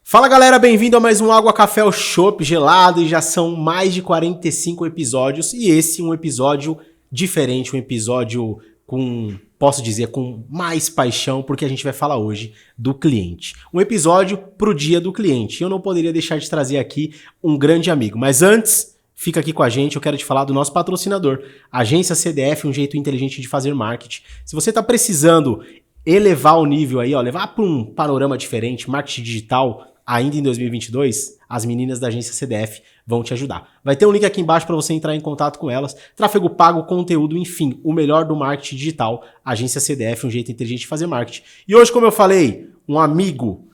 Fala galera, bem-vindo a mais um Água Café ou Chopp gelado e já são mais de 45 episódios e esse é um episódio diferente, um episódio posso dizer, com mais paixão porque a gente vai falar hoje do cliente. Um episódio pro dia do cliente. Eu não poderia deixar de trazer aqui um grande amigo, mas antes, fica aqui com a gente, eu quero te falar do nosso patrocinador, Agência CDF, um jeito inteligente de fazer marketing. Se você está precisando elevar o nível aí, levar para um panorama diferente, marketing digital, ainda em 2022, as meninas da Agência CDF vão te ajudar. Vai ter um link aqui embaixo para você entrar em contato com elas. Tráfego pago, conteúdo, enfim, o melhor do marketing digital. Agência CDF, um jeito inteligente de fazer marketing. E hoje, como eu falei, um amigo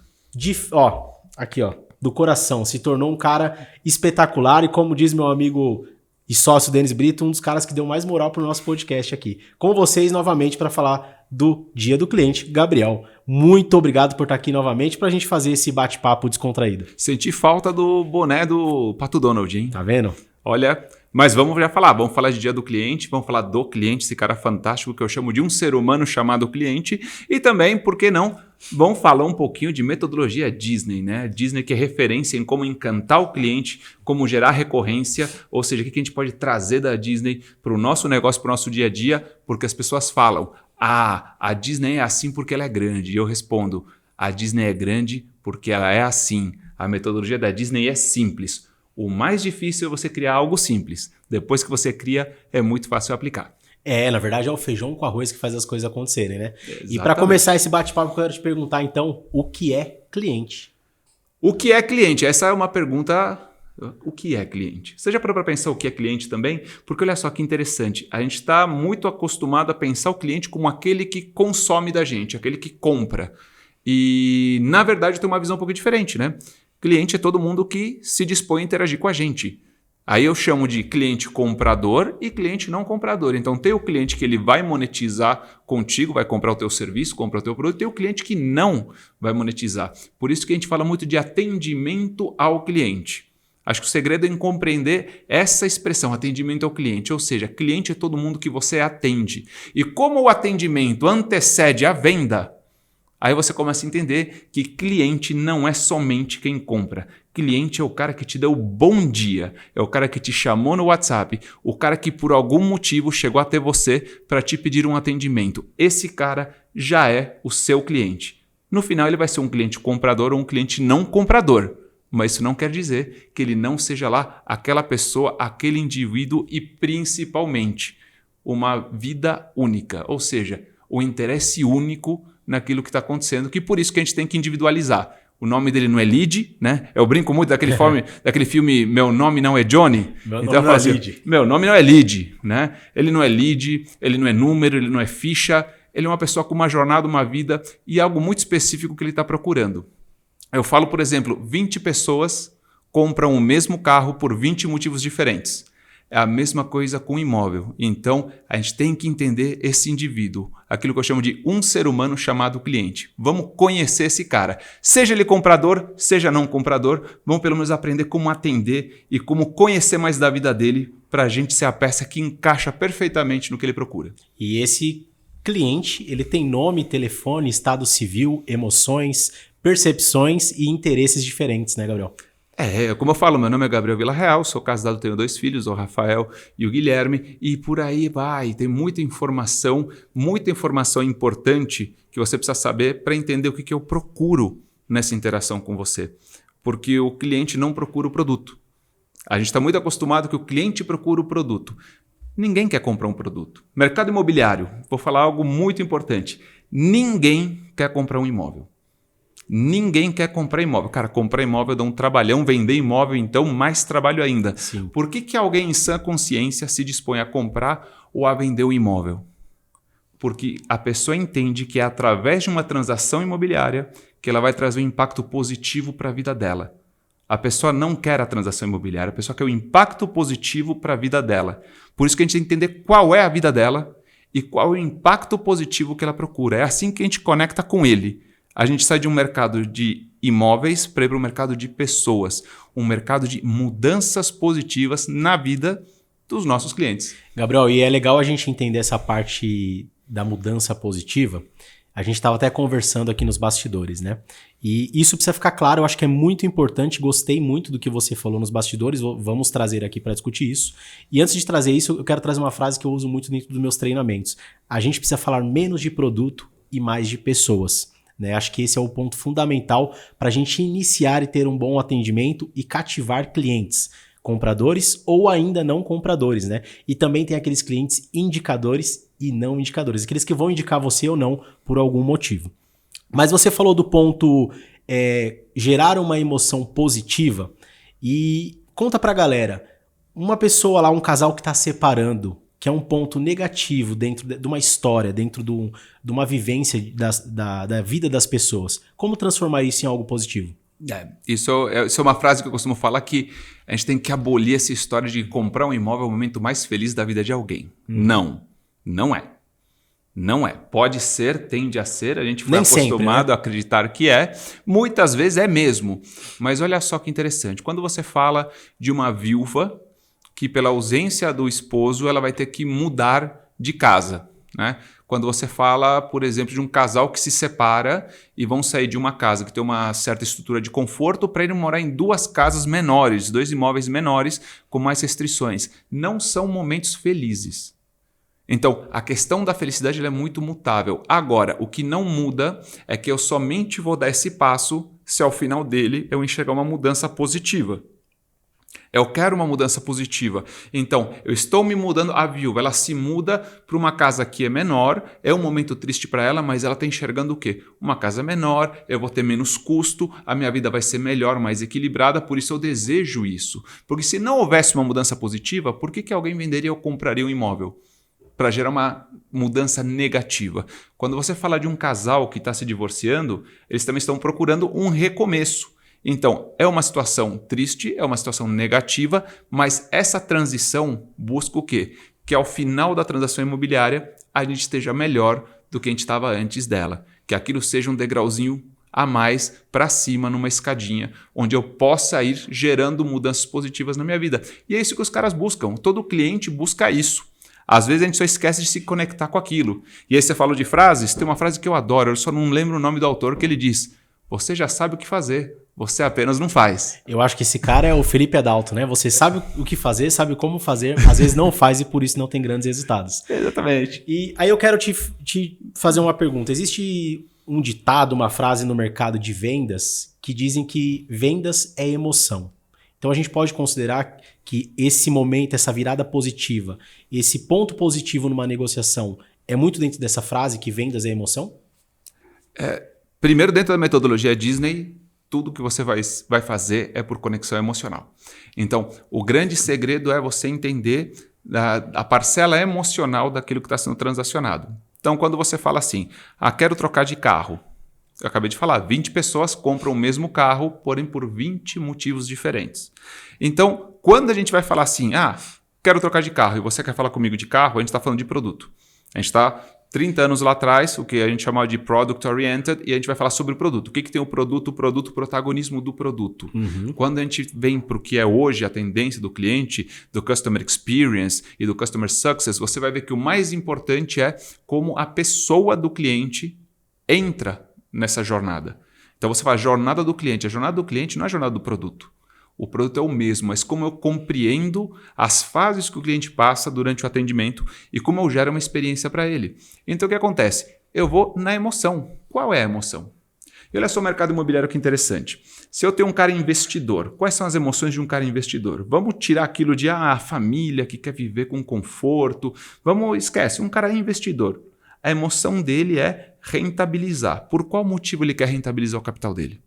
do coração, se tornou um cara espetacular e como diz meu amigo e sócio Denis Brito, um dos caras que deu mais moral pro nosso podcast aqui. Com vocês novamente para falar do Dia do Cliente, Gabriel. Muito obrigado por estar aqui novamente pra gente fazer esse bate-papo descontraído. Senti falta do boné do Pato Donald, hein? Tá vendo? Olha, mas vamos falar de Dia do Cliente, vamos falar do cliente, esse cara fantástico que eu chamo de um ser humano chamado cliente e também, por que não, vamos falar um pouquinho de metodologia Disney, né? Disney que é referência em como encantar o cliente, como gerar recorrência, ou seja, o que a gente pode trazer da Disney para o nosso negócio, para o nosso dia a dia, porque as pessoas falam, a Disney é assim porque ela é grande. E eu respondo, a Disney é grande porque ela é assim. A metodologia da Disney é simples. O mais difícil é você criar algo simples. Depois que você cria, é muito fácil aplicar. Na verdade é o feijão com arroz que faz as coisas acontecerem, né? Exatamente. E para começar esse bate-papo, eu quero te perguntar então, o que é cliente? O que é cliente? Essa é uma pergunta... O que é cliente? Você já parou para pensar o que é cliente também? Porque olha só que interessante, a gente está muito acostumado a pensar o cliente como aquele que consome da gente, aquele que compra. E na verdade tem uma visão um pouco diferente, né? Cliente é todo mundo que se dispõe a interagir com a gente. Aí eu chamo de cliente comprador e cliente não comprador. Então tem o cliente que ele vai monetizar contigo, vai comprar o teu serviço, comprar o teu produto, e tem o cliente que não vai monetizar. Por isso que a gente fala muito de atendimento ao cliente. Acho que o segredo é em compreender essa expressão, atendimento ao cliente, ou seja, cliente é todo mundo que você atende. E como o atendimento antecede a venda, aí você começa a entender que cliente não é somente quem compra. Cliente é o cara que te deu bom dia, é o cara que te chamou no WhatsApp, o cara que por algum motivo chegou até você para te pedir um atendimento. Esse cara já é o seu cliente. No final ele vai ser um cliente comprador ou um cliente não comprador. Mas isso não quer dizer que ele não seja lá aquela pessoa, aquele indivíduo e principalmente uma vida única, ou seja, o interesse único naquilo que está acontecendo, que por isso que a gente tem que individualizar. O nome dele não é Lead, né? Eu brinco muito daquele filme Meu Nome Não é Johnny. Meu nome não é Lead. Meu nome não é Lead, né? Ele não é Lead, ele não é número, ele não é ficha, ele é uma pessoa com uma jornada, uma vida e algo muito específico que ele está procurando. Eu falo, por exemplo, 20 pessoas compram o mesmo carro por 20 motivos diferentes. É a mesma coisa com o imóvel. Então, a gente tem que entender esse indivíduo, aquilo que eu chamo de um ser humano chamado cliente. Vamos conhecer esse cara. Seja ele comprador, seja não comprador, vamos pelo menos aprender como atender e como conhecer mais da vida dele para a gente ser a peça que encaixa perfeitamente no que ele procura. E esse cliente, ele tem nome, telefone, estado civil, emoções, percepções e interesses diferentes, né, Gabriel? Como eu falo, meu nome é Gabriel Villarreal, sou casado, tenho 2 filhos, o Rafael e o Guilherme, e por aí vai, tem muita informação importante que você precisa saber para entender o que eu procuro nessa interação com você. Porque o cliente não procura o produto. A gente está muito acostumado que o cliente procura o produto. Ninguém quer comprar um produto. Mercado imobiliário, vou falar algo muito importante. Ninguém quer comprar um imóvel. Ninguém quer comprar imóvel. Cara, comprar imóvel dá um trabalhão, vender imóvel, então mais trabalho ainda. Sim. Por que alguém em sã consciência se dispõe a comprar ou a vender o imóvel? Porque a pessoa entende que é através de uma transação imobiliária que ela vai trazer um impacto positivo para a vida dela. A pessoa não quer a transação imobiliária, a pessoa quer o impacto positivo para a vida dela. Por isso que a gente tem que entender qual é a vida dela e qual é o impacto positivo que ela procura. É assim que a gente conecta com ele. A gente sai de um mercado de imóveis para ir para um mercado de pessoas, um mercado de mudanças positivas na vida dos nossos clientes. Gabriel, e é legal a gente entender essa parte da mudança positiva. A gente estava até conversando aqui nos bastidores, né? E isso precisa ficar claro, eu acho que é muito importante, gostei muito do que você falou nos bastidores, vamos trazer aqui para discutir isso. E antes de trazer isso, eu quero trazer uma frase que eu uso muito dentro dos meus treinamentos. A gente precisa falar menos de produto e mais de pessoas. Né? Acho que esse é o ponto fundamental para a gente iniciar e ter um bom atendimento e cativar clientes, compradores ou ainda não compradores, né? E também tem aqueles clientes indicadores e não indicadores, aqueles que vão indicar você ou não por algum motivo. Mas você falou do ponto gerar uma emoção positiva e conta pra galera, uma pessoa lá, um casal que tá separando, que é um ponto negativo dentro de uma história, dentro de uma vivência da vida das pessoas, como transformar isso em algo positivo? Isso é uma frase que eu costumo falar, que a gente tem que abolir essa história de comprar um imóvel é o momento mais feliz da vida de alguém. Não é. Não é. Pode ser, tende a ser, a gente foi acostumado a acreditar que é. Muitas vezes é mesmo. Mas olha só que interessante. Quando você fala de uma viúva que pela ausência do esposo ela vai ter que mudar de casa, né? Quando você fala, por exemplo, de um casal que se separa e vão sair de uma casa que tem uma certa estrutura de conforto para ir morar em duas casas menores, 2 imóveis menores com mais restrições. Não são momentos felizes. Então, a questão da felicidade ela é muito mutável. Agora, o que não muda é que eu somente vou dar esse passo se ao final dele eu enxergar uma mudança positiva. Eu quero uma mudança positiva. Então, eu estou me mudando, a viúva, ela se muda para uma casa que é menor, é um momento triste para ela, mas ela está enxergando o quê? Uma casa menor, eu vou ter menos custo, a minha vida vai ser melhor, mais equilibrada, por isso eu desejo isso. Porque se não houvesse uma mudança positiva, por que alguém venderia ou compraria um imóvel? Para gerar uma mudança negativa. Quando você fala de um casal que está se divorciando, eles também estão procurando um recomeço. Então, é uma situação triste, é uma situação negativa, mas essa transição busca o quê? Que ao final da transação imobiliária a gente esteja melhor do que a gente estava antes dela. Que aquilo seja um degrauzinho a mais para cima numa escadinha, onde eu possa ir gerando mudanças positivas na minha vida. E é isso que os caras buscam. Todo cliente busca isso. Às vezes a gente só esquece de se conectar com aquilo. E aí você falou de frases, tem uma frase que eu adoro, eu só não lembro o nome do autor, que ele diz: você já sabe o que fazer, você apenas não faz. Eu acho que esse cara é o Felipe Adalto, né? Você sabe o que fazer, sabe como fazer, às vezes não faz e por isso não tem grandes resultados. Exatamente. E aí eu quero te fazer uma pergunta. Existe um ditado, uma frase no mercado de vendas que dizem que vendas é emoção. Então a gente pode considerar que esse momento, essa virada positiva, esse ponto positivo numa negociação é muito dentro dessa frase que vendas é emoção? Primeiro, dentro da metodologia Disney, tudo que você vai fazer é por conexão emocional. Então, o grande segredo é você entender a parcela emocional daquilo que está sendo transacionado. Então, quando você fala assim, quero trocar de carro. Eu acabei de falar, 20 pessoas compram o mesmo carro, porém por 20 motivos diferentes. Então, quando a gente vai falar assim, quero trocar de carro, e você quer falar comigo de carro, a gente está falando de produto. A gente está 30 anos lá atrás, o que a gente chamava de product oriented, e a gente vai falar sobre o produto. O que tem o produto? O protagonismo do produto. Quando a gente vem para o que é hoje a tendência do cliente, do customer experience e do customer success, você vai ver que o mais importante é como a pessoa do cliente entra nessa jornada. Então você fala jornada do cliente. A jornada do cliente não é a jornada do produto. O produto é o mesmo, mas como eu compreendo as fases que o cliente passa durante o atendimento e como eu gero uma experiência para ele. Então o que acontece? Eu vou na emoção. Qual é a emoção? E olha só o mercado imobiliário que interessante. Se eu tenho um cara investidor, quais são as emoções de um cara investidor? Vamos tirar aquilo de a família que quer viver com conforto. Esquece, um cara investidor. A emoção dele é rentabilizar. Por qual motivo ele quer rentabilizar o capital dele?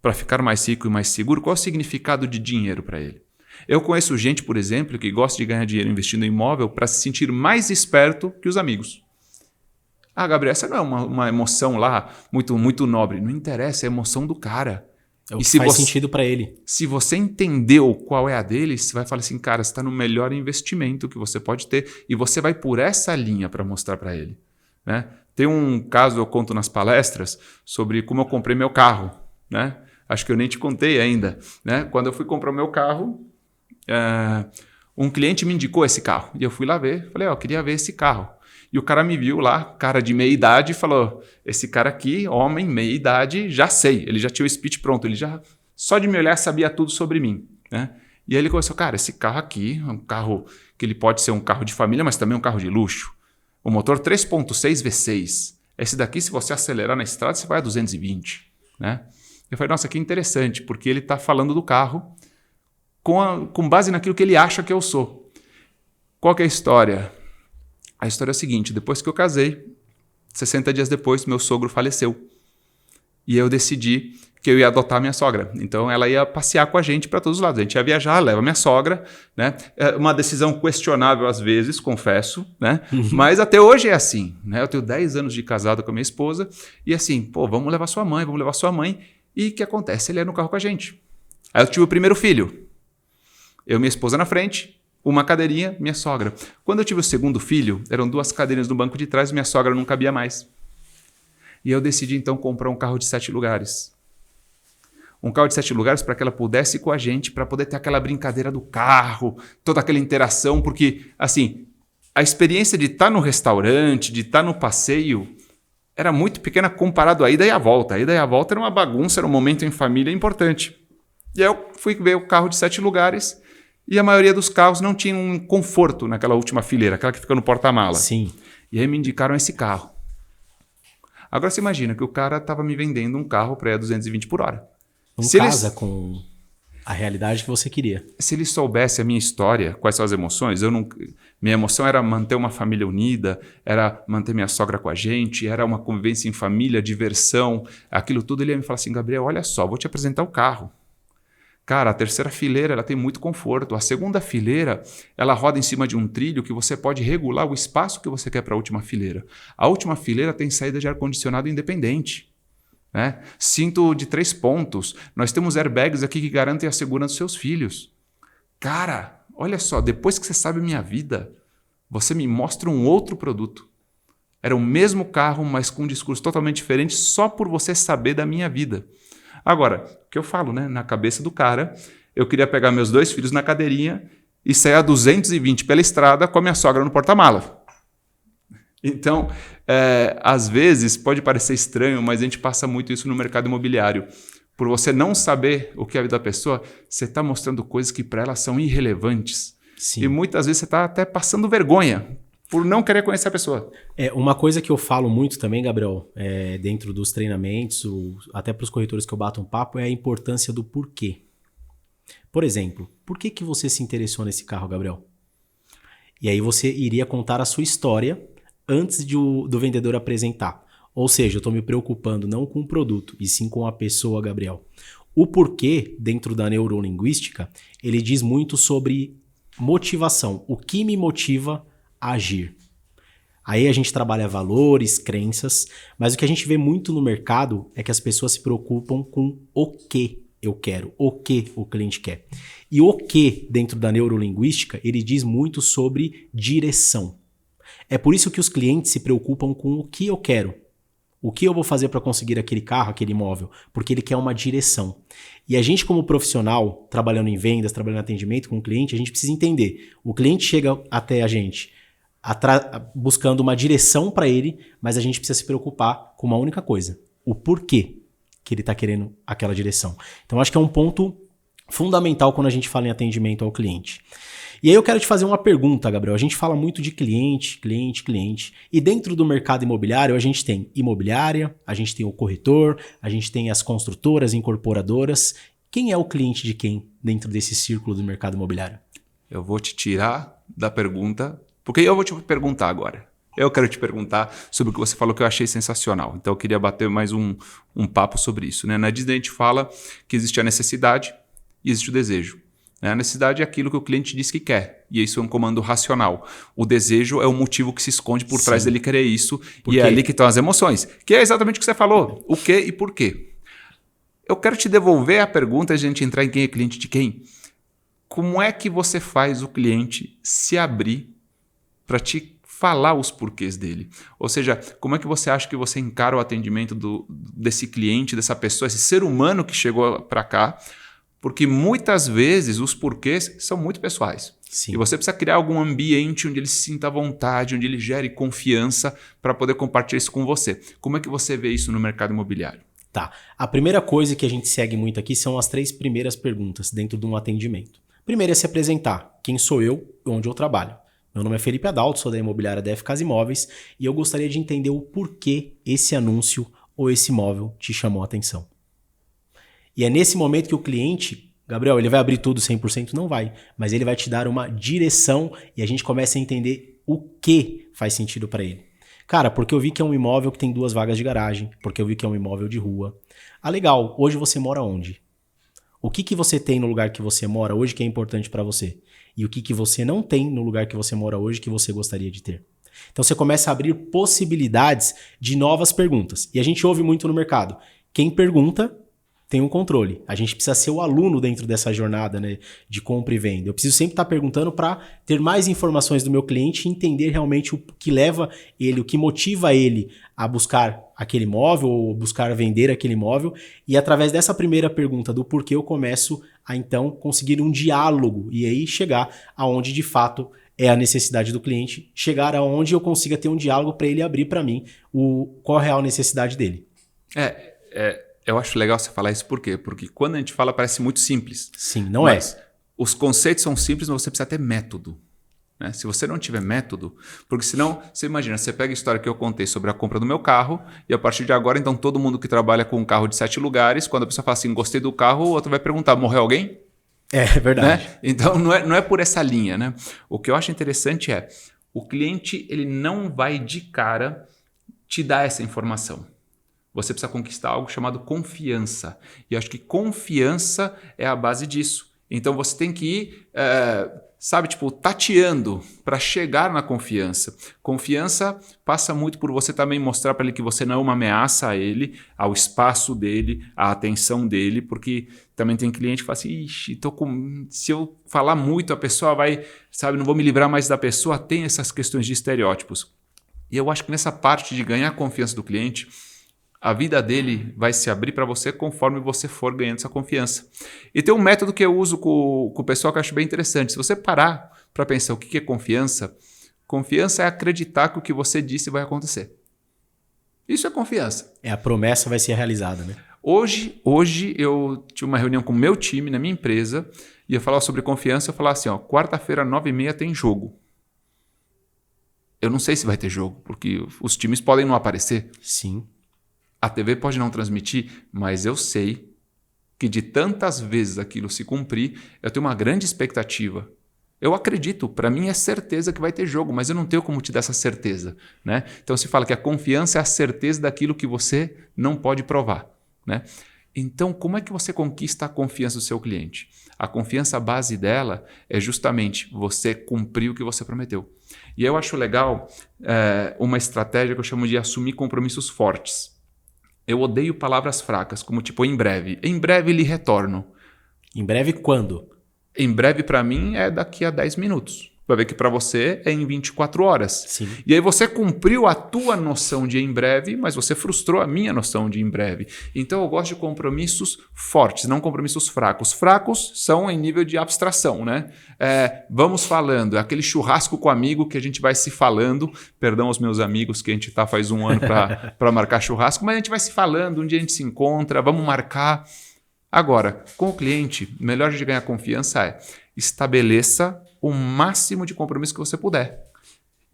Para ficar mais rico e mais seguro? Qual é o significado de dinheiro para ele? Eu conheço gente, por exemplo, que gosta de ganhar dinheiro investindo em imóvel para se sentir mais esperto que os amigos. Gabriel, essa não é uma emoção lá muito nobre. Não interessa, é a emoção do cara. É o que faz sentido para ele. Se você entendeu qual é a dele, você vai falar assim, cara, você está no melhor investimento que você pode ter e você vai por essa linha para mostrar para ele. Né? Tem um caso, eu conto nas palestras, sobre como eu comprei meu carro. Né? Acho que eu nem te contei ainda. Né? Quando eu fui comprar o meu carro, Um cliente me indicou esse carro. E eu fui lá ver. Falei, eu queria ver esse carro. E o cara me viu lá, cara de meia idade, e falou, esse cara aqui, homem, meia idade, já sei. Ele já tinha o speech pronto. Ele já, só de me olhar, sabia tudo sobre mim, né? E aí ele começou, cara, esse carro aqui é um carro que ele pode ser um carro de família, mas também um carro de luxo. O motor 3.6 V6. Esse daqui, se você acelerar na estrada, você vai a 220, né? Eu falei, nossa, que interessante, porque ele está falando do carro com base naquilo que ele acha que eu sou. Qual que é a história? A história é a seguinte, depois que eu casei, 60 dias depois, meu sogro faleceu. E eu decidi que eu ia adotar a minha sogra. Então, ela ia passear com a gente para todos os lados. A gente ia viajar, leva a minha sogra, né? É uma decisão questionável às vezes, confesso, né? Mas até hoje é assim, né? Eu tenho 10 anos de casado com a minha esposa e assim, pô, vamos levar sua mãe. E o que acontece? Ele é no carro com a gente. Aí eu tive o primeiro filho. Eu e minha esposa na frente, uma cadeirinha, minha sogra. Quando eu tive o segundo filho, eram 2 cadeirinhas no banco de trás e minha sogra não cabia mais. E eu decidi então comprar um carro de 7 lugares. Um carro de 7 lugares para que ela pudesse ir com a gente, para poder ter aquela brincadeira do carro, toda aquela interação, porque assim, a experiência de estar no restaurante, de estar no passeio, era muito pequena comparado à ida e à volta. A ida e a volta era uma bagunça, era um momento em família importante. E aí eu fui ver o carro de 7 lugares e a maioria dos carros não tinha um conforto naquela última fileira, aquela que fica no porta-mala. Sim. E aí me indicaram esse carro. Agora você imagina que o cara estava me vendendo um carro para ir a 220 por hora. Não casa com a realidade que você queria. Se ele soubesse a minha história, quais são as emoções, minha emoção era manter uma família unida, era manter minha sogra com a gente, era uma convivência em família, diversão, aquilo tudo. Ele ia me falar assim, Gabriel, olha só, vou te apresentar o carro. Cara, a terceira fileira ela tem muito conforto. A segunda fileira ela roda em cima de um trilho que você pode regular o espaço que você quer para a última fileira. A última fileira tem saída de ar-condicionado independente, né? Cinto de 3 pontos. Nós temos airbags aqui que garantem a segurança dos seus filhos. Cara, olha só, depois que você sabe a minha vida, você me mostra um outro produto. Era o mesmo carro, mas com um discurso totalmente diferente só por você saber da minha vida. Agora, o que eu falo, né? Na cabeça do cara, eu queria pegar meus 2 filhos na cadeirinha e sair a 220 pela estrada com a minha sogra no porta-mala. Então, às vezes, pode parecer estranho, mas a gente passa muito isso no mercado imobiliário. Por você não saber o que é a vida da pessoa, você está mostrando coisas que para ela são irrelevantes. Sim. E muitas vezes você está até passando vergonha por não querer conhecer a pessoa. Uma coisa que eu falo muito também, Gabriel, dentro dos treinamentos, até para os corretores que eu bato um papo, é a importância do porquê. Por exemplo, por que você se interessou nesse carro, Gabriel? E aí você iria contar a sua história antes do vendedor apresentar. Ou seja, eu estou me preocupando não com o produto, e sim com a pessoa, Gabriel. O porquê, dentro da neurolinguística, ele diz muito sobre motivação. O que me motiva a agir? Aí a gente trabalha valores, crenças, mas o que a gente vê muito no mercado é que as pessoas se preocupam com o que eu quero, o que o cliente quer. E o que, dentro da neurolinguística, ele diz muito sobre direção. É por isso que os clientes se preocupam com o que eu quero. O que eu vou fazer para conseguir aquele carro, aquele imóvel? Porque ele quer uma direção. E a gente, como profissional, trabalhando em vendas, trabalhando em atendimento com o cliente, a gente precisa entender. O cliente chega até a gente buscando uma direção para ele, mas a gente precisa se preocupar com uma única coisa. O porquê que ele está querendo aquela direção. Então, acho que é um ponto fundamental quando a gente fala em atendimento ao cliente. E aí eu quero te fazer uma pergunta, Gabriel. A gente fala muito de cliente. E dentro do mercado imobiliário, a gente tem imobiliária, a gente tem o corretor, a gente tem as construtoras, incorporadoras. Quem é o cliente de quem dentro desse círculo do mercado imobiliário? Eu vou te tirar da pergunta, porque eu vou te perguntar agora. Eu quero te perguntar sobre o que você falou que eu achei sensacional. Então eu queria bater mais um papo sobre isso, né? Na Disney a gente fala que existe a necessidade e existe o desejo. A necessidade é aquilo que o cliente diz que quer, e isso é um comando racional. O desejo é o motivo que se esconde por trás dele querer isso, e é ali que estão as emoções, que é exatamente o que você falou, o que e por quê. Eu quero te devolver a pergunta, a gente entrar em quem é cliente de quem. Como é que você faz o cliente se abrir para te falar os porquês dele? Ou seja, como é que você acha que você encara o atendimento desse cliente, dessa pessoa, esse ser humano que chegou para cá? Porque muitas vezes os porquês são muito pessoais. Sim. E você precisa criar algum ambiente onde ele se sinta à vontade, onde ele gere confiança para poder compartilhar isso com você. Como é que você vê isso no mercado imobiliário? Tá. A primeira coisa que a gente segue muito aqui são as 3 primeiras perguntas dentro de um atendimento. Primeiro é se apresentar. Quem sou eu e onde eu trabalho? Meu nome é Felipe Adalto, sou da imobiliária DF Casa Imóveis e eu gostaria de entender o porquê esse anúncio ou esse imóvel te chamou a atenção. E é nesse momento que o cliente, Gabriel, ele vai abrir tudo 100%? Não vai, mas ele vai te dar uma direção e a gente começa a entender o que faz sentido para ele. Cara, porque eu vi que é um imóvel que tem 2 vagas de garagem, porque eu vi que é um imóvel de rua. Ah, legal, hoje você mora onde? O que você tem no lugar que você mora hoje que é importante para você? E o que você não tem no lugar que você mora hoje que você gostaria de ter? Então você começa a abrir possibilidades de novas perguntas. E a gente ouve muito no mercado. Quem pergunta tem um controle. A gente precisa ser o aluno dentro dessa jornada, né, de compra e venda. Eu preciso sempre estar perguntando para ter mais informações do meu cliente e entender realmente o que leva ele, o que motiva ele a buscar aquele imóvel ou buscar vender aquele imóvel. E através dessa primeira pergunta do porquê eu começo a então conseguir um diálogo e aí chegar aonde de fato é a necessidade do cliente, chegar aonde eu consiga ter um diálogo para ele abrir para mim qual é a real necessidade dele. Eu acho legal você falar isso por quê? Porque quando a gente fala parece muito simples. Sim, não mas é. Os conceitos são simples, mas você precisa ter método. Né? Se você não tiver método, porque senão, você imagina, você pega a história que eu contei sobre a compra do meu carro e a partir de agora, então todo mundo que trabalha com um carro de 7 lugares, quando a pessoa fala assim, gostei do carro, o outro vai perguntar, morreu alguém? É verdade. Né? Então não é por essa linha. Né? O que eu acho interessante é, o cliente ele não vai de cara te dar essa informação. Você precisa conquistar algo chamado confiança. E eu acho que confiança é a base disso. Então você tem que ir, tateando para chegar na confiança. Confiança passa muito por você também mostrar para ele que você não é uma ameaça a ele, ao espaço dele, à atenção dele, porque também tem cliente que fala assim, ixi, se eu falar muito a pessoa vai, não vou me livrar mais da pessoa, tem essas questões de estereótipos. E eu acho que nessa parte de ganhar a confiança do cliente, a vida dele vai se abrir para você conforme você for ganhando essa confiança. E tem um método que eu uso com o pessoal que eu acho bem interessante. Se você parar para pensar o que é confiança, confiança é acreditar que o que você disse vai acontecer. Isso é confiança. A promessa vai ser realizada, né? Hoje eu tive uma reunião com o meu time na minha empresa e eu falava sobre confiança, eu falava assim, quarta-feira, 9h30 tem jogo. Eu não sei se vai ter jogo, porque os times podem não aparecer. Sim. A TV pode não transmitir, mas eu sei que de tantas vezes aquilo se cumprir, eu tenho uma grande expectativa. Eu acredito, para mim é certeza que vai ter jogo, mas eu não tenho como te dar essa certeza. Né? Então se fala que a confiança é a certeza daquilo que você não pode provar. Né? Então como é que você conquista a confiança do seu cliente? A confiança, a base dela é justamente você cumprir o que você prometeu. E eu acho legal uma estratégia que eu chamo de assumir compromissos fortes. Eu odeio palavras fracas, como tipo em breve. Em breve lhe retorno. Em breve quando? Em breve para mim é daqui a 10 minutos. Vai ver que para você é em 24 horas. Sim. E aí você cumpriu a tua noção de em breve, mas você frustrou a minha noção de em breve. Então eu gosto de compromissos fortes, não compromissos fracos. Fracos são em nível de abstração, né? Vamos falando, é aquele churrasco com amigo que a gente vai se falando. Perdão aos meus amigos que a gente faz um ano para marcar churrasco, mas a gente vai se falando, um dia a gente se encontra, vamos marcar. Agora, com o cliente, o melhor de ganhar confiança é estabeleça o máximo de compromisso que você puder.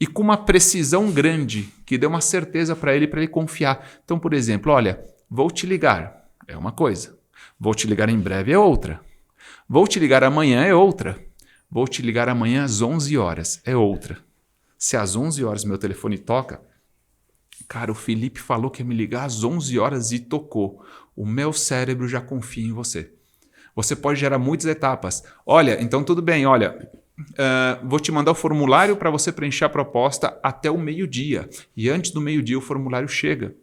E com uma precisão grande, que dê uma certeza para ele confiar. Então, por exemplo, olha, vou te ligar, é uma coisa. Vou te ligar em breve, é outra. Vou te ligar amanhã, é outra. Vou te ligar amanhã às 11 horas, é outra. Se às 11 horas meu telefone toca, cara, o Felipe falou que ia me ligar às 11 horas e tocou. O meu cérebro já confia em você. Você pode gerar muitas etapas. Olha, então tudo bem, olha, vou te mandar o formulário para você preencher a proposta até o meio-dia. E antes do meio-dia o formulário chega.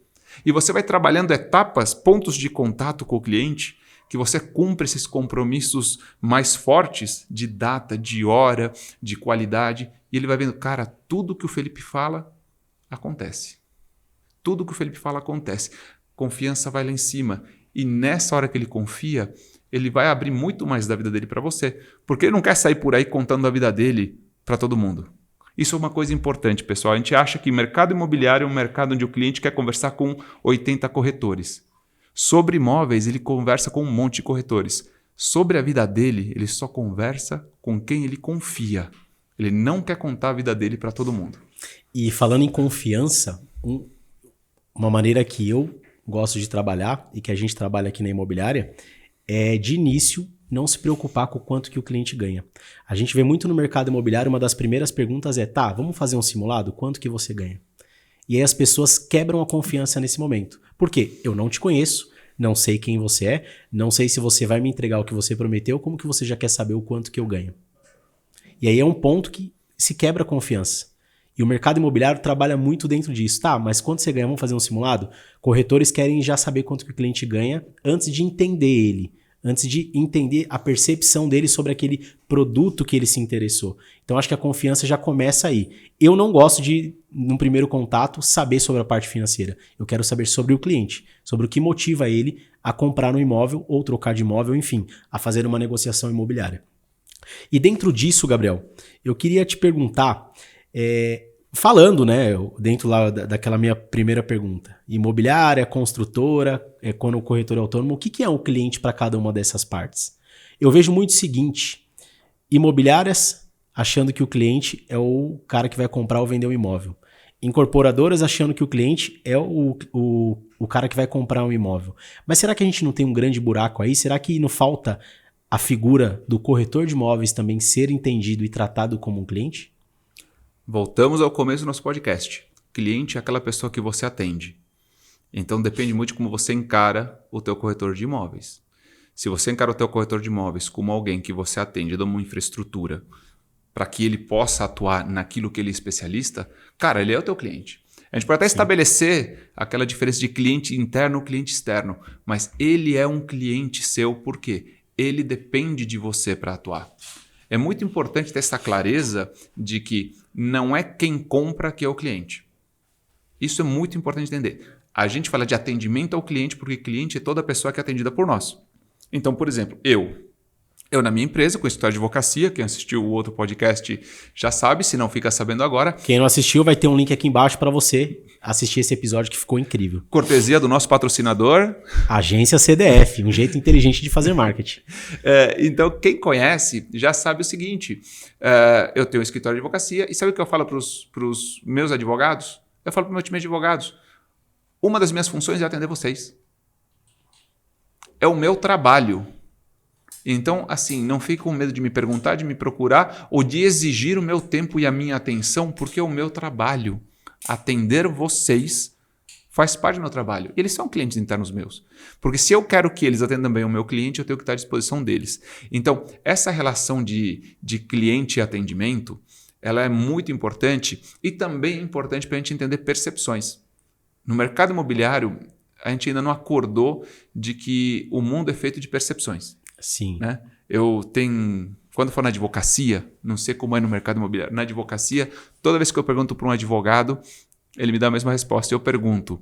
E você vai trabalhando etapas, pontos de contato com o cliente, que você cumpra esses compromissos mais fortes de data, de hora, de qualidade. E ele vai vendo, cara, tudo que o Felipe fala acontece. Tudo que o Felipe fala acontece. Confiança vai lá em cima. E nessa hora que ele confia, ele vai abrir muito mais da vida dele para você. Porque ele não quer sair por aí contando a vida dele para todo mundo. Isso é uma coisa importante, pessoal. A gente acha que mercado imobiliário é um mercado onde o cliente quer conversar com 80 corretores. Sobre imóveis, ele conversa com um monte de corretores. Sobre a vida dele, ele só conversa com quem ele confia. Ele não quer contar a vida dele para todo mundo. E falando em confiança, uma maneira que eu gosto de trabalhar e que a gente trabalha aqui na imobiliária é, de início, não se preocupar com o quanto que o cliente ganha. A gente vê muito no mercado imobiliário, uma das primeiras perguntas é, tá, vamos fazer um simulado? Quanto que você ganha? E aí as pessoas quebram a confiança nesse momento. Por quê? Eu não te conheço, não sei quem você é, não sei se você vai me entregar o que você prometeu, como que você já quer saber o quanto que eu ganho? E aí é um ponto que se quebra a confiança. E o mercado imobiliário trabalha muito dentro disso. Tá, mas quanto você ganha? Vamos fazer um simulado? Corretores querem já saber quanto que o cliente ganha antes de entender ele. Antes de entender a percepção dele sobre aquele produto que ele se interessou. Então, acho que a confiança já começa aí. Eu não gosto de, num primeiro contato, saber sobre a parte financeira. Eu quero saber sobre o cliente, sobre o que motiva ele a comprar um imóvel ou trocar de imóvel, enfim, a fazer uma negociação imobiliária. E dentro disso, Gabriel, eu queria te perguntar, falando, né, dentro lá daquela minha primeira pergunta, imobiliária, construtora, quando o corretor é autônomo, o que é um cliente para cada uma dessas partes? Eu vejo muito o seguinte, imobiliárias achando que o cliente é o cara que vai comprar ou vender um imóvel. Incorporadoras achando que o cliente é o cara que vai comprar um imóvel. Mas será que a gente não tem um grande buraco aí? Será que não falta a figura do corretor de imóveis também ser entendido e tratado como um cliente? Voltamos ao começo do nosso podcast. Cliente é aquela pessoa que você atende. Então depende muito de como você encara o teu corretor de imóveis. Se você encara o teu corretor de imóveis como alguém que você atende, dá uma infraestrutura para que ele possa atuar naquilo que ele é especialista, cara, ele é o teu cliente. A gente pode até estabelecer aquela diferença de cliente interno e cliente externo, mas ele é um cliente seu por quê? Ele depende de você para atuar. É muito importante ter essa clareza de que não é quem compra que é o cliente. Isso é muito importante entender. A gente fala de atendimento ao cliente porque cliente é toda pessoa que é atendida por nós. Então, por exemplo, eu na minha empresa, com escritório de advocacia, quem assistiu o outro podcast já sabe, se não fica sabendo agora. Quem não assistiu vai ter um link aqui embaixo para você assistir esse episódio que ficou incrível. Cortesia do nosso patrocinador. Agência CDF, um jeito inteligente de fazer marketing. Então, quem conhece já sabe o seguinte, eu tenho um escritório de advocacia e sabe o que eu falo para os meus advogados? Eu falo para o meu time de advogados, uma das minhas funções é atender vocês. É o meu trabalho. Então, assim, não fique com medo de me perguntar, de me procurar ou de exigir o meu tempo e a minha atenção, porque é o meu trabalho. Atender vocês faz parte do meu trabalho. E eles são clientes internos meus. Porque se eu quero que eles atendam bem o meu cliente, eu tenho que estar à disposição deles. Então, essa relação de cliente e atendimento, ela é muito importante e também é importante para a gente entender percepções. No mercado imobiliário, a gente ainda não acordou de que o mundo é feito de percepções. Sim. Né? Quando for na advocacia, não sei como é no mercado imobiliário, na advocacia, toda vez que eu pergunto para um advogado, ele me dá a mesma resposta. Eu pergunto,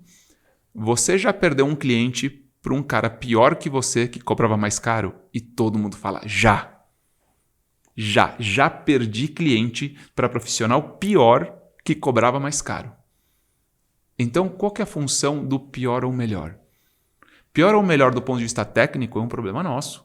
você já perdeu um cliente para um cara pior que você que cobrava mais caro? E todo mundo fala, já. Já perdi cliente para profissional pior que cobrava mais caro. Então, qual que é a função do pior ou melhor? Pior ou melhor do ponto de vista técnico é um problema nosso.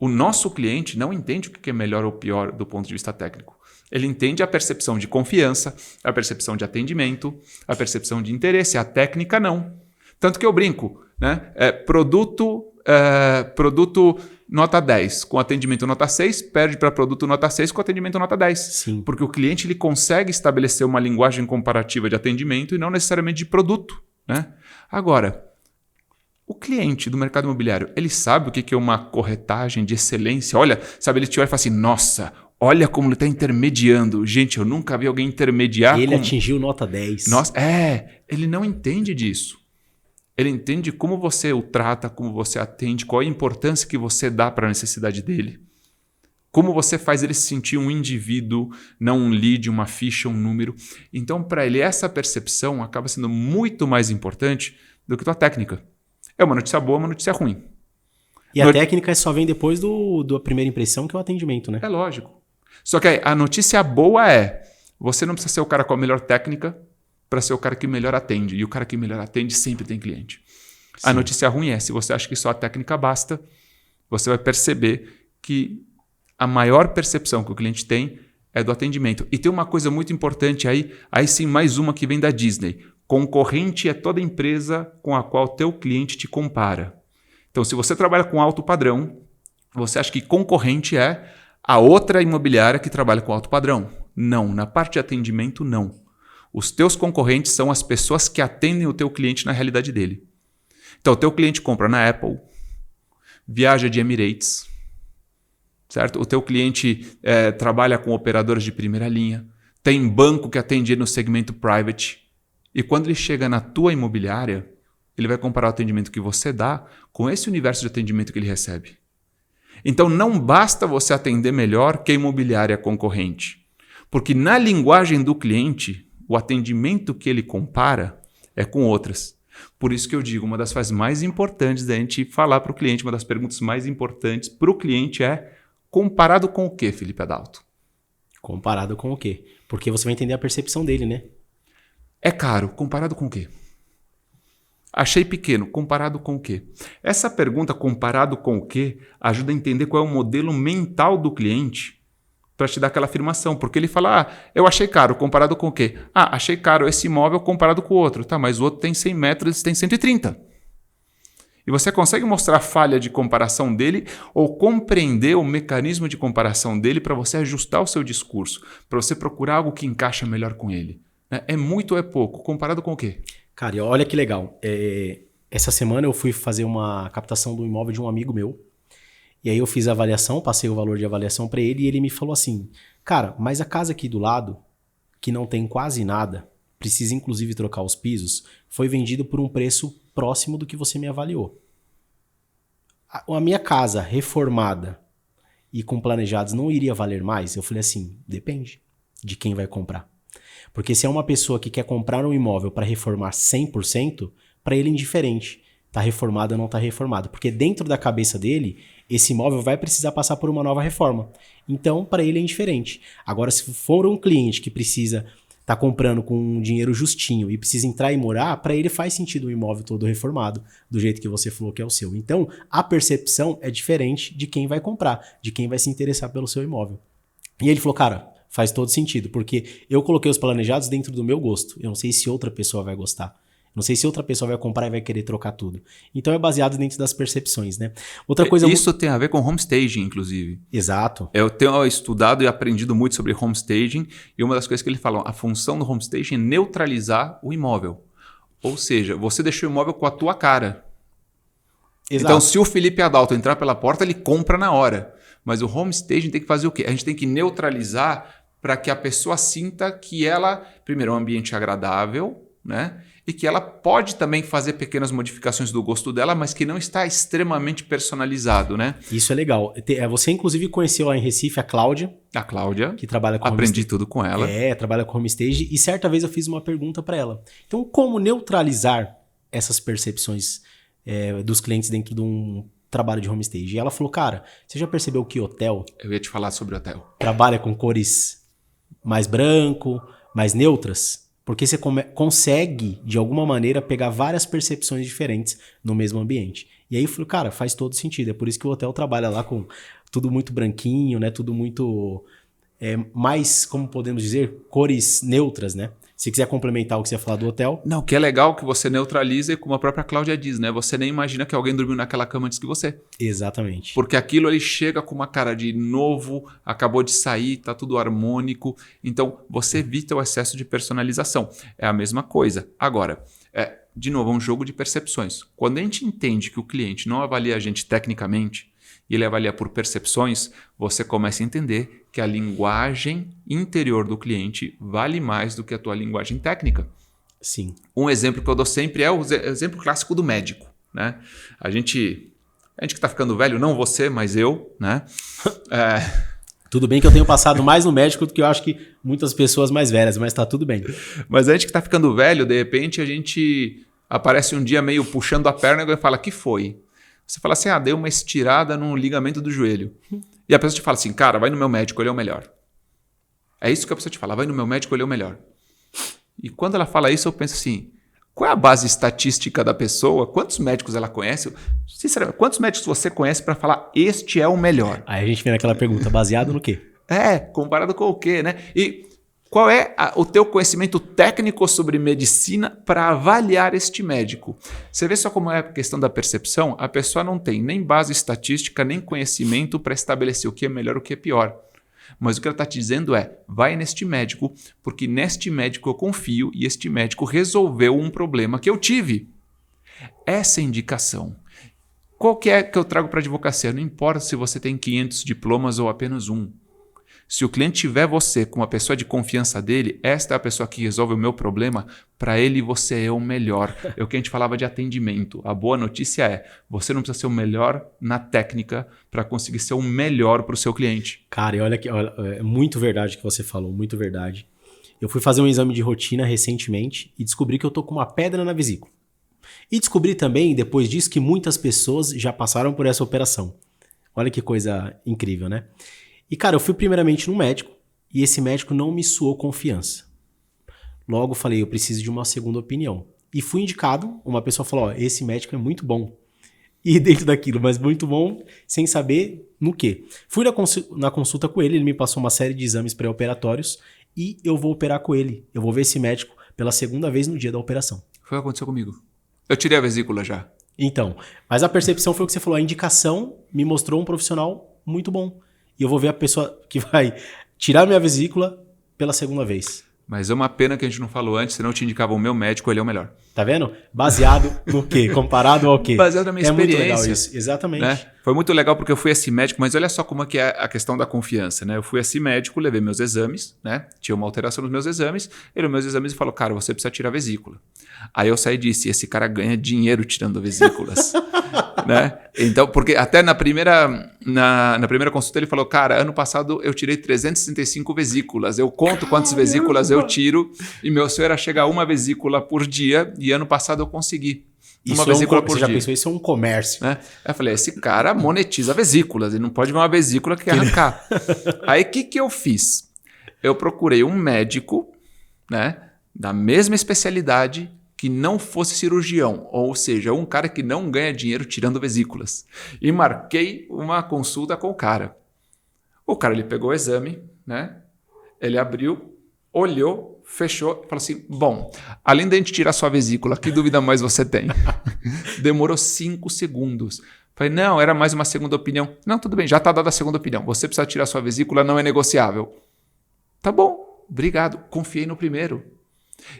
O nosso cliente não entende o que é melhor ou pior do ponto de vista técnico. Ele entende a percepção de confiança, a percepção de atendimento, a percepção de interesse. A técnica não. Tanto que eu brinco, né? Produto nota 10 com atendimento nota 6, perde para produto nota 6 com atendimento nota 10. Sim. Porque o cliente ele consegue estabelecer uma linguagem comparativa de atendimento e não necessariamente de produto. Né? Agora, o cliente do mercado imobiliário, ele sabe o que é uma corretagem de excelência? Olha, sabe, ele te olha e fala assim, nossa, olha como ele está intermediando. Gente, eu nunca vi alguém intermediar. Ele atingiu nota 10. Nossa, ele não entende disso. Ele entende como você o trata, como você atende, qual a importância que você dá para a necessidade dele. Como você faz ele se sentir um indivíduo, não um lead, uma ficha, um número. Então, para ele, essa percepção acaba sendo muito mais importante do que a tua técnica. É uma notícia boa, uma notícia ruim. E a técnica só vem depois da primeira impressão, que é o atendimento, né? É lógico. Só que a notícia boa é, você não precisa ser o cara com a melhor técnica para ser o cara que melhor atende. E o cara que melhor atende sempre tem cliente. Sim. A notícia ruim é, se você acha que só a técnica basta, você vai perceber que a maior percepção que o cliente tem é do atendimento. E tem uma coisa muito importante aí sim mais uma que vem da Disney. Concorrente é toda empresa com a qual o teu cliente te compara. Então, se você trabalha com alto padrão, você acha que concorrente é a outra imobiliária que trabalha com alto padrão? Não, na parte de atendimento, não. Os teus concorrentes são as pessoas que atendem o teu cliente na realidade dele. Então, o teu cliente compra na Apple, viaja de Emirates, certo? O teu cliente trabalha com operadoras de primeira linha, tem banco que atende no segmento private. E quando ele chega na tua imobiliária, ele vai comparar o atendimento que você dá com esse universo de atendimento que ele recebe. Então, não basta você atender melhor que a imobiliária concorrente. Porque na linguagem do cliente, o atendimento que ele compara é com outras. Por isso que eu digo, uma das fases mais importantes da gente falar para o cliente, uma das perguntas mais importantes para o cliente é: comparado com o quê, Felipe Adalto? Comparado com o quê? Porque você vai entender a percepção dele, né? É caro. Comparado com o quê? Achei pequeno. Comparado com o quê? Essa pergunta, comparado com o quê, ajuda a entender qual é o modelo mental do cliente para te dar aquela afirmação. Porque ele fala, eu achei caro. Comparado com o quê? Achei caro esse imóvel comparado com o outro. Tá, mas o outro tem 100 metros, esse tem 130. E você consegue mostrar a falha de comparação dele ou compreender o mecanismo de comparação dele para você ajustar o seu discurso, para você procurar algo que encaixa melhor com ele. É muito ou é pouco? Comparado com o quê? Cara, e olha que legal. Essa semana eu fui fazer uma captação do imóvel de um amigo meu. E aí eu fiz a avaliação, passei o valor de avaliação para ele e ele me falou assim, cara, mas a casa aqui do lado, que não tem quase nada, precisa inclusive trocar os pisos, foi vendido por um preço próximo do que você me avaliou. A minha casa reformada e com planejados não iria valer mais? Eu falei assim, depende de quem vai comprar. Porque se é uma pessoa que quer comprar um imóvel para reformar 100%, para ele é indiferente. Tá reformado ou não tá reformado. Porque dentro da cabeça dele, esse imóvel vai precisar passar por uma nova reforma. Então, para ele é indiferente. Agora, se for um cliente que precisa tá comprando com um dinheiro justinho e precisa entrar e morar, para ele faz sentido o imóvel todo reformado, do jeito que você falou que é o seu. Então, a percepção é diferente de quem vai comprar, de quem vai se interessar pelo seu imóvel. E ele falou, cara, faz todo sentido, porque eu coloquei os planejados dentro do meu gosto. Eu não sei se outra pessoa vai gostar. Não sei se outra pessoa vai comprar e vai querer trocar tudo. Então é baseado dentro das percepções, né? Outra coisa... Isso tem a ver com home staging, inclusive. Exato. Eu tenho estudado e aprendido muito sobre home staging e uma das coisas que ele fala, a função do home staging é neutralizar o imóvel. Ou seja, você deixou o imóvel com a tua cara. Exato. Então, se o Felipe Adalto entrar pela porta, ele compra na hora. Mas o home staging tem que fazer o quê? A gente tem que neutralizar para que a pessoa sinta que ela, primeiro, é um ambiente agradável, né? E que ela pode também fazer pequenas modificações do gosto dela, mas que não está extremamente personalizado, né? Isso é legal. Você, inclusive, conheceu lá em Recife a Cláudia. A Cláudia. Que trabalha com Aprendi tudo com ela. Trabalha com homestage. E certa vez eu fiz uma pergunta para ela. Então, como neutralizar essas percepções dos clientes dentro de um trabalho de homestage? E ela falou, cara, você já percebeu que hotel... Eu ia te falar sobre hotel. Trabalha com cores mais branco, mais neutras? Porque você consegue, de alguma maneira, pegar várias percepções diferentes no mesmo ambiente. E aí eu falei, cara, faz todo sentido. É por isso que o hotel trabalha lá com tudo muito branquinho, né? Tudo muito mais, como podemos dizer, cores neutras, né? Se quiser complementar o que você ia falar do hotel. Não, que é legal que você neutraliza e como a própria Cláudia diz, né? Você nem imagina que alguém dormiu naquela cama antes que você. Exatamente. Porque aquilo ali chega com uma cara de novo, acabou de sair, tá tudo harmônico. Então, você evita o excesso de personalização. É a mesma coisa. Agora, de novo, é um jogo de percepções. Quando a gente entende que o cliente não avalia a gente tecnicamente, e ele avalia por percepções, você começa a entender que a linguagem interior do cliente vale mais do que a tua linguagem técnica. Sim. Um exemplo que eu dou sempre é o exemplo clássico do médico, né? A gente que está ficando velho, não você, mas eu, né? Tudo bem que eu tenho passado mais no médico do que eu acho que muitas pessoas mais velhas, mas tá tudo bem. Mas a gente que está ficando velho, de repente a gente aparece um dia meio puxando a perna e fala, que foi? Você fala assim, dei uma estirada no ligamento do joelho. E a pessoa te fala assim, cara, vai no meu médico, ele é o melhor. É isso que a pessoa te fala, vai no meu médico, ele é o melhor. E quando ela fala isso, eu penso assim, qual é a base estatística da pessoa? Quantos médicos ela conhece? Sinceramente, quantos médicos você conhece para falar, este é o melhor? Aí a gente vem naquela pergunta, baseado no quê? Comparado com o quê, né? E qual é o teu conhecimento técnico sobre medicina para avaliar este médico? Você vê só como é a questão da percepção? A pessoa não tem nem base estatística, nem conhecimento para estabelecer o que é melhor e o que é pior. Mas o que ela está te dizendo é, vai neste médico, porque neste médico eu confio e este médico resolveu um problema que eu tive. Essa é a indicação. Qual que é que eu trago para a advocacia? Não importa se você tem 500 diplomas ou apenas um. Se o cliente tiver você como uma pessoa de confiança dele, esta é a pessoa que resolve o meu problema, para ele você é o melhor. É o que a gente falava de atendimento. A boa notícia é, você não precisa ser o melhor na técnica para conseguir ser o melhor para o seu cliente. Cara, e olha, é muito verdade o que você falou, muito verdade. Eu fui fazer um exame de rotina recentemente e descobri que eu tô com uma pedra na vesícula. E descobri também, depois disso, que muitas pessoas já passaram por essa operação. Olha que coisa incrível, né? E, cara, eu fui primeiramente num médico e esse médico não me suou confiança. Logo falei, eu preciso de uma segunda opinião. E fui indicado, uma pessoa falou, esse médico é muito bom. E dentro daquilo, mas muito bom, sem saber no quê. Fui na consulta com ele me passou uma série de exames pré-operatórios e eu vou operar com ele. Eu vou ver esse médico pela segunda vez no dia da operação. Foi o que aconteceu comigo. Eu tirei a vesícula já. Então, mas a percepção foi o que você falou, a indicação me mostrou um profissional muito bom. E eu vou ver a pessoa que vai tirar minha vesícula pela segunda vez. Mas é uma pena que a gente não falou antes, senão eu te indicava o meu médico, ele é o melhor. Tá vendo? Baseado no quê? Comparado ao quê? Baseado na minha experiência. É muito legal isso, exatamente. Né? Foi muito legal porque eu fui a esse médico, mas olha só como é que é a questão da confiança, né? Eu fui a esse médico, levei meus exames, né? Tinha uma alteração nos meus exames, ele olhou meus exames e falou, cara, você precisa tirar a vesícula. Aí eu saí e disse, esse cara ganha dinheiro tirando vesículas. Né? Então, porque até na primeira consulta ele falou, cara, ano passado eu tirei 365 vesículas, eu conto quantas vesículas eu tiro e meu sonho era chegar a uma vesícula por dia e ano passado eu consegui. Uma vesícula por dia. Você já pensou, isso é um comércio. Né? Aí eu falei, esse cara monetiza vesículas, ele não pode ver uma vesícula que quer arrancar. Aí o que eu fiz? Eu procurei um médico, né, da mesma especialidade que não fosse cirurgião, ou seja, um cara que não ganha dinheiro tirando vesículas. E marquei uma consulta com o cara. O cara, ele pegou o exame, né? Ele abriu, olhou, fechou, falou assim, bom, além de a gente tirar sua vesícula, que dúvida mais você tem? Demorou 5 segundos. Falei, não, era mais uma segunda opinião. Não, tudo bem, já está dada a segunda opinião. Você precisa tirar sua vesícula, não é negociável. Tá bom, obrigado, confiei no primeiro.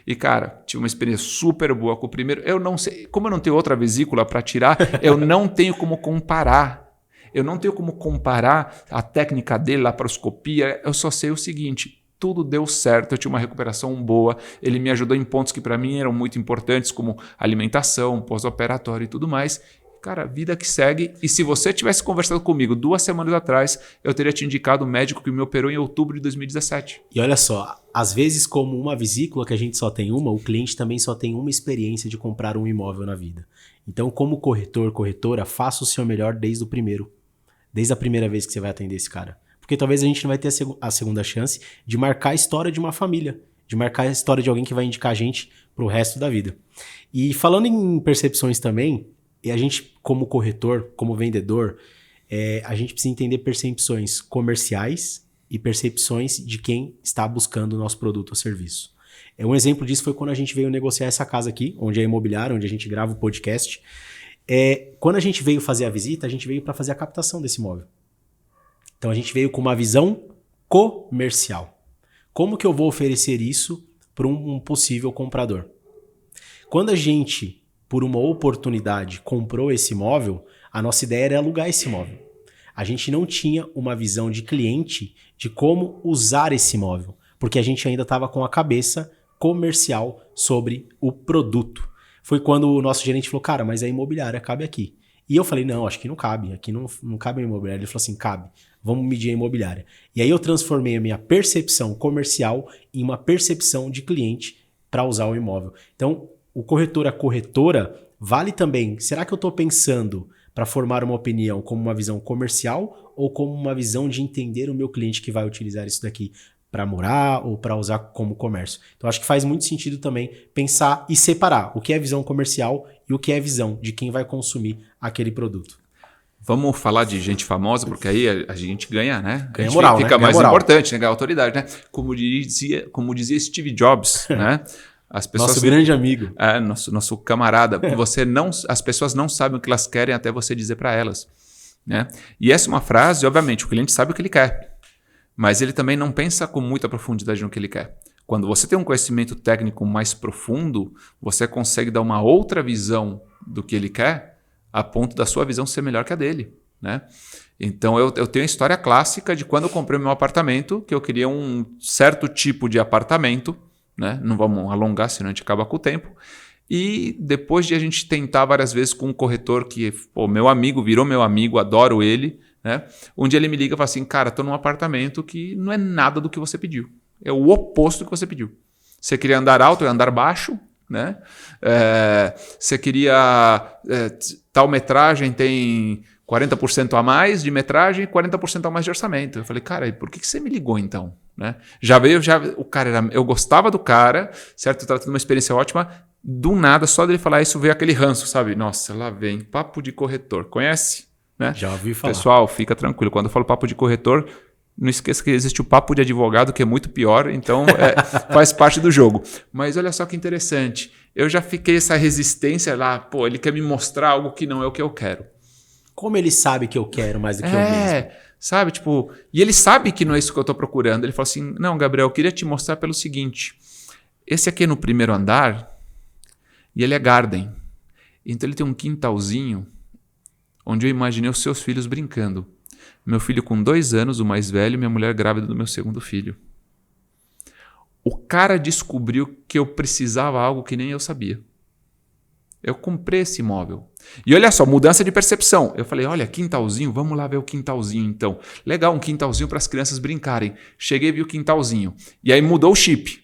E, cara, tive uma experiência super boa com o primeiro. Eu não sei, como eu não tenho outra vesícula para tirar, eu não tenho como comparar. Eu não tenho como comparar a técnica dele, a laparoscopia. Eu só sei o seguinte, tudo deu certo, eu tinha uma recuperação boa, ele me ajudou em pontos que para mim eram muito importantes, como alimentação, pós-operatório e tudo mais. Cara, vida que segue. E se você tivesse conversado comigo 2 semanas atrás, eu teria te indicado o médico que me operou em outubro de 2017. E olha só, às vezes como uma vesícula, que a gente só tem uma, o cliente também só tem uma experiência de comprar um imóvel na vida. Então, como corretor, corretora, faça o seu melhor desde a primeira vez que você vai atender esse cara. Porque talvez a gente não vai ter a segunda chance de marcar a história de uma família, de marcar a história de alguém que vai indicar a gente pro resto da vida. E falando em percepções também, e a gente, como corretor, como vendedor, a gente precisa entender percepções comerciais e percepções de quem está buscando o nosso produto ou serviço. Um exemplo disso foi quando a gente veio negociar essa casa aqui, onde é a imobiliária, onde a gente grava o podcast. Quando a gente veio fazer a visita, a gente veio para fazer a captação desse imóvel. Então a gente veio com uma visão comercial. Como que eu vou oferecer isso para um possível comprador? Quando a gente, por uma oportunidade, comprou esse imóvel, a nossa ideia era alugar esse imóvel. A gente não tinha uma visão de cliente de como usar esse imóvel, porque a gente ainda estava com a cabeça comercial sobre o produto. Foi quando o nosso gerente falou, cara, mas a imobiliária cabe aqui. E eu falei, não, acho que não cabe, aqui não cabe a imobiliária. Ele falou assim, cabe, vamos medir a imobiliária. E aí eu transformei a minha percepção comercial em uma percepção de cliente para usar o imóvel. Então, o corretor, a corretora, vale também, será que eu estou pensando para formar uma opinião como uma visão comercial ou como uma visão de entender o meu cliente que vai utilizar isso daqui para morar ou para usar como comércio. Então acho que faz muito sentido também pensar e separar o que é visão comercial e o que é visão de quem vai consumir aquele produto. Vamos falar de gente famosa, porque aí a gente ganha, né? Ganha moral, fica né? mais moral. importante, né? Ganha autoridade, né? Como dizia Steve Jobs, né? As pessoas, Nosso grande amigo. Nosso camarada. As pessoas não sabem o que elas querem até você dizer para elas, né? E essa é uma frase, obviamente, o cliente sabe o que ele quer, mas ele também não pensa com muita profundidade no que ele quer. Quando você tem um conhecimento técnico mais profundo, você consegue dar uma outra visão do que ele quer, a ponto da sua visão ser melhor que a dele, né? Então eu tenho a história clássica de quando eu comprei meu apartamento, que eu queria um certo tipo de apartamento, né? Não vamos alongar, senão a gente acaba com o tempo. E depois de a gente tentar várias vezes com um corretor que, meu amigo, virou meu amigo, adoro ele, né? Um dia ele me liga e fala assim, cara, tô num apartamento que não é nada do que você pediu. É o oposto do que você pediu. Você queria andar alto e andar baixo, né? Você queria tal metragem tem 40% a mais de metragem e 40% a mais de orçamento. Eu falei, cara, por que você me ligou então? Né? O cara eu gostava do cara, certo? Eu estava tendo uma experiência ótima. Do nada, só dele falar isso, veio aquele ranço, sabe? Nossa, lá vem papo de corretor. Conhece? Né? Já ouvi falar. Pessoal, fica tranquilo. Quando eu falo papo de corretor, não esqueça que existe o papo de advogado, que é muito pior, então faz parte do jogo. Mas olha só que interessante. Eu já fiquei essa resistência lá, ele quer me mostrar algo que não é o que eu quero. Como ele sabe que eu quero mais do que eu mesmo? Sabe, e ele sabe que não é isso que eu estou procurando. Ele falou assim, não, Gabriel, eu queria te mostrar pelo seguinte, esse aqui é no primeiro andar e ele é garden. Então ele tem um quintalzinho onde eu imaginei os seus filhos brincando. Meu filho com 2 anos, o mais velho, e minha mulher grávida do meu segundo filho. O cara descobriu que eu precisava de algo que nem eu sabia. Eu comprei esse imóvel. E olha só, mudança de percepção. Eu falei, olha, quintalzinho, vamos lá ver o quintalzinho então. Legal, um quintalzinho para as crianças brincarem. Cheguei e vi o quintalzinho. E aí mudou o chip.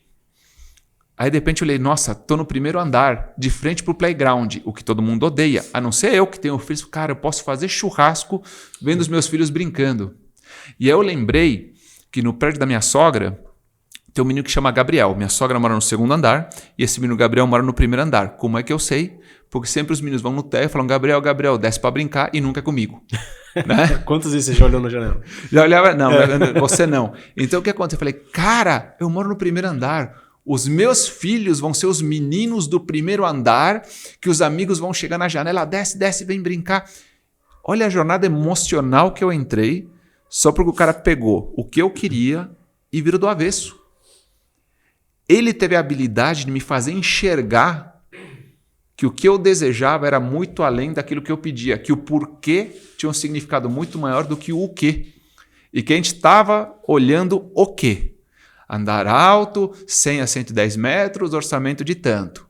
Aí de repente eu olhei, nossa, tô no primeiro andar, de frente pro playground, o que todo mundo odeia. A não ser eu que tenho filhos, cara, eu posso fazer churrasco vendo os meus filhos brincando. E aí eu lembrei que no prédio da minha sogra tem um menino que chama Gabriel. Minha sogra mora no segundo andar e esse menino Gabriel mora no primeiro andar. Como é que eu sei? Porque sempre os meninos vão no térreo e falam, Gabriel, desce pra brincar e nunca é comigo. Né? Quantas vezes você já olhou na janela? Já olhava, não, você não. Então o que aconteceu? Eu falei, cara, eu moro no primeiro andar. Os meus filhos vão ser os meninos do primeiro andar, que os amigos vão chegar na janela, desce, vem brincar. Olha a jornada emocional que eu entrei, só porque o cara pegou o que eu queria e virou do avesso. Ele teve a habilidade de me fazer enxergar que o que eu desejava era muito além daquilo que eu pedia, que o porquê tinha um significado muito maior do que o quê. E que a gente estava olhando o quê? Andar alto, 100 a 110 metros, orçamento de tanto.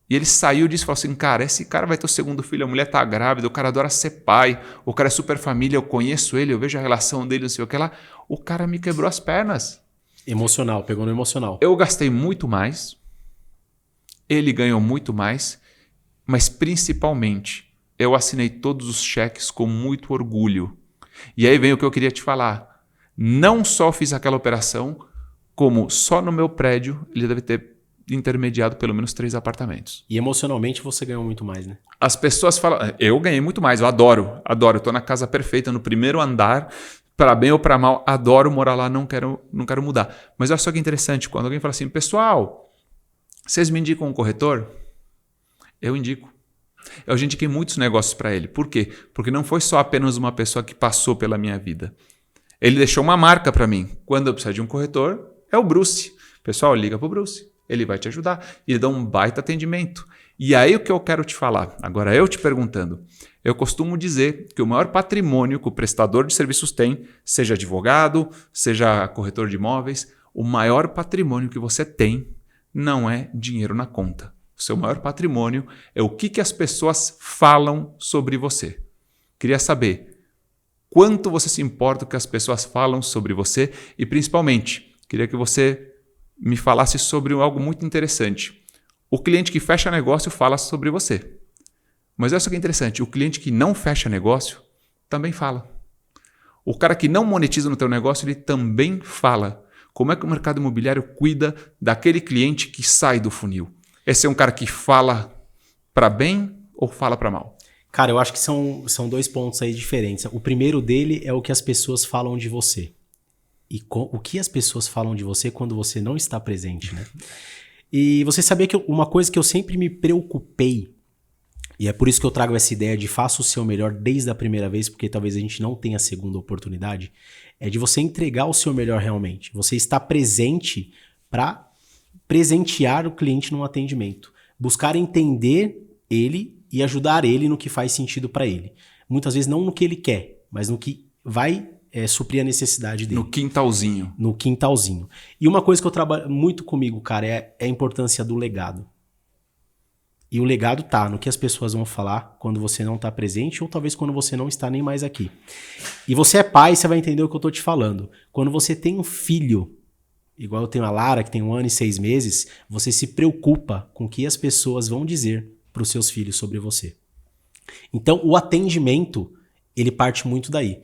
E ele saiu disso e falou assim, cara, esse cara vai ter o segundo filho, a mulher tá grávida, o cara adora ser pai, o cara é super família, eu conheço ele, eu vejo a relação dele, não sei o que lá. O cara me quebrou as pernas. Emocional, pegou no emocional. Eu gastei muito mais, ele ganhou muito mais, mas principalmente eu assinei todos os cheques com muito orgulho. E aí vem o que eu queria te falar. Não só fiz aquela operação, como só no meu prédio ele deve ter intermediado pelo menos 3 apartamentos. E emocionalmente você ganhou muito mais, né? As pessoas falam, eu ganhei muito mais, eu adoro. Eu tô na casa perfeita, no primeiro andar, para bem ou para mal, adoro morar lá, não quero mudar. Mas olha só que interessante, quando alguém fala assim, pessoal, vocês me indicam um corretor? Eu indico. Eu já indiquei muitos negócios para ele. Por quê? Porque não foi só apenas uma pessoa que passou pela minha vida. Ele deixou uma marca para mim. Quando eu precisar de um corretor, é o Bruce. Pessoal, liga pro Bruce. Ele vai te ajudar. Ele dá um baita atendimento. E aí o que eu quero te falar, agora eu te perguntando, eu costumo dizer que o maior patrimônio que o prestador de serviços tem, seja advogado, seja corretor de imóveis, o maior patrimônio que você tem não é dinheiro na conta. O seu maior patrimônio é o que as pessoas falam sobre você. Queria saber quanto você se importa com o que as pessoas falam sobre você e, principalmente, queria que você me falasse sobre algo muito interessante. O cliente que fecha negócio fala sobre você. Mas olha só que interessante, o cliente que não fecha negócio também fala. O cara que não monetiza no teu negócio, ele também fala. Como é que o mercado imobiliário cuida daquele cliente que sai do funil? Esse é um cara que fala para bem ou fala para mal? Cara, eu acho que são 2 pontos aí diferentes. O primeiro dele é o que as pessoas falam de você. E o que as pessoas falam de você quando você não está presente, né? E você sabia que uma coisa que eu sempre me preocupei, e é por isso que eu trago essa ideia de faça o seu melhor desde a primeira vez, porque talvez a gente não tenha a segunda oportunidade, é de você entregar o seu melhor realmente. Você está presente para presentear o cliente num atendimento. Buscar entender ele e ajudar ele no que faz sentido para ele. Muitas vezes não no que ele quer, mas no que vai suprir a necessidade dele. No quintalzinho. No quintalzinho. E uma coisa que eu trabalho muito comigo, cara, é a importância do legado. E o legado tá no que as pessoas vão falar quando você não tá presente ou talvez quando você não está nem mais aqui. E você é pai, você vai entender o que eu tô te falando. Quando você tem um filho, igual eu tenho a Lara, que tem 1 ano e 6 meses, você se preocupa com o que as pessoas vão dizer para os seus filhos sobre você. Então, o atendimento, ele parte muito daí.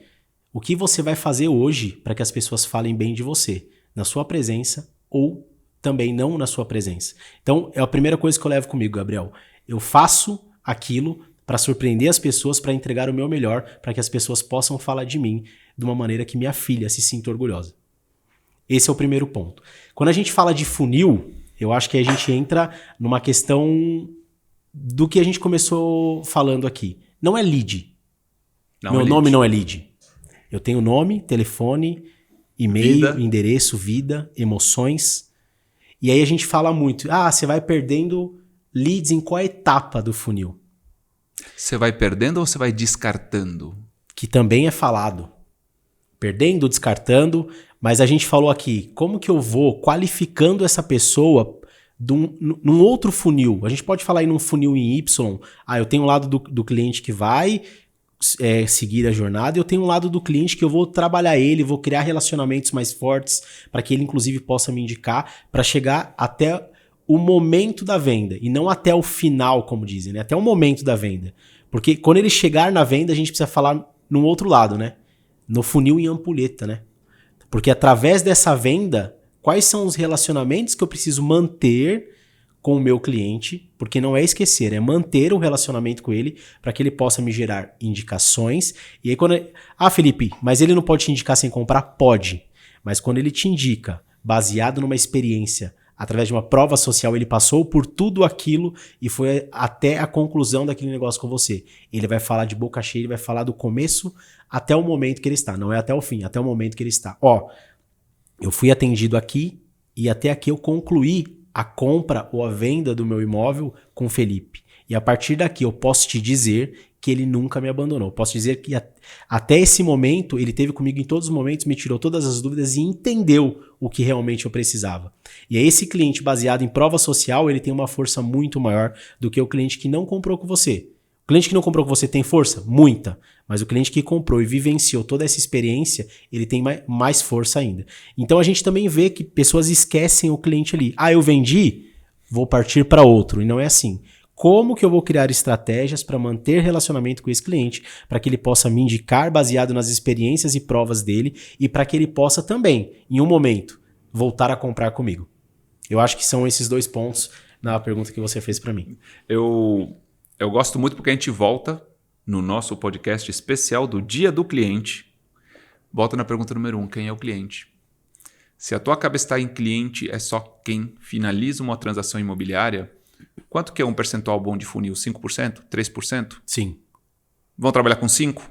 O que você vai fazer hoje para que as pessoas falem bem de você, na sua presença ou também não na sua presença. Então, é a primeira coisa que eu levo comigo, Gabriel. Eu faço aquilo para surpreender as pessoas, para entregar o meu melhor, para que as pessoas possam falar de mim de uma maneira que minha filha se sinta orgulhosa. Esse é o primeiro ponto. Quando a gente fala de funil, eu acho que a gente entra numa questão do que a gente começou falando aqui. Não é lead. Meu nome não é lead. Eu tenho nome, telefone, e-mail, endereço, vida, emoções. E aí a gente fala muito, você vai perdendo leads em qual etapa do funil? Você vai perdendo ou você vai descartando? Que também é falado. Perdendo, descartando, mas a gente falou aqui, como que eu vou qualificando essa pessoa num outro funil? A gente pode falar aí num funil em Y, eu tenho um lado do cliente que vai seguir a jornada, e eu tenho um lado do cliente que eu vou trabalhar ele, vou criar relacionamentos mais fortes para que ele inclusive possa me indicar para chegar até o momento da venda e não até o final, como dizem, né? Até o momento da venda. Porque quando ele chegar na venda, a gente precisa falar no outro lado, né? No funil em ampulheta, né? Porque através dessa venda, quais são os relacionamentos que eu preciso manter com o meu cliente, porque não é esquecer, é manter o relacionamento com ele para que ele possa me gerar indicações. E aí quando... Felipe, mas ele não pode te indicar sem comprar? Pode. Mas quando ele te indica, baseado numa experiência, através de uma prova social, ele passou por tudo aquilo e foi até a conclusão daquele negócio com você. Ele vai falar de boca cheia, ele vai falar do começo até o momento que ele está. Não é até o fim, até o momento que ele está. Eu fui atendido aqui e até aqui eu concluí a compra ou a venda do meu imóvel com o Felipe. E a partir daqui eu posso te dizer que ele nunca me abandonou. Posso dizer que até esse momento ele esteve comigo em todos os momentos, me tirou todas as dúvidas e entendeu o que realmente eu precisava. E esse cliente baseado em prova social, ele tem uma força muito maior do que o cliente que não comprou com você. O cliente que não comprou com você tem força? Muita. Mas o cliente que comprou e vivenciou toda essa experiência, ele tem mais força ainda. Então a gente também vê que pessoas esquecem o cliente ali. Eu vendi, vou partir para outro. E não é assim. Como que eu vou criar estratégias para manter relacionamento com esse cliente, para que ele possa me indicar baseado nas experiências e provas dele e para que ele possa também, em um momento, voltar a comprar comigo? Eu acho que são esses 2 pontos na pergunta que você fez para mim. Eu gosto muito porque a gente volta no nosso podcast especial do Dia do Cliente. Volta na pergunta número 1, quem é o cliente? Se a tua cabeça está em cliente, é só quem finaliza uma transação imobiliária, quanto que é um percentual bom de funil? 5%? 3%? Sim. Vão trabalhar com 5%?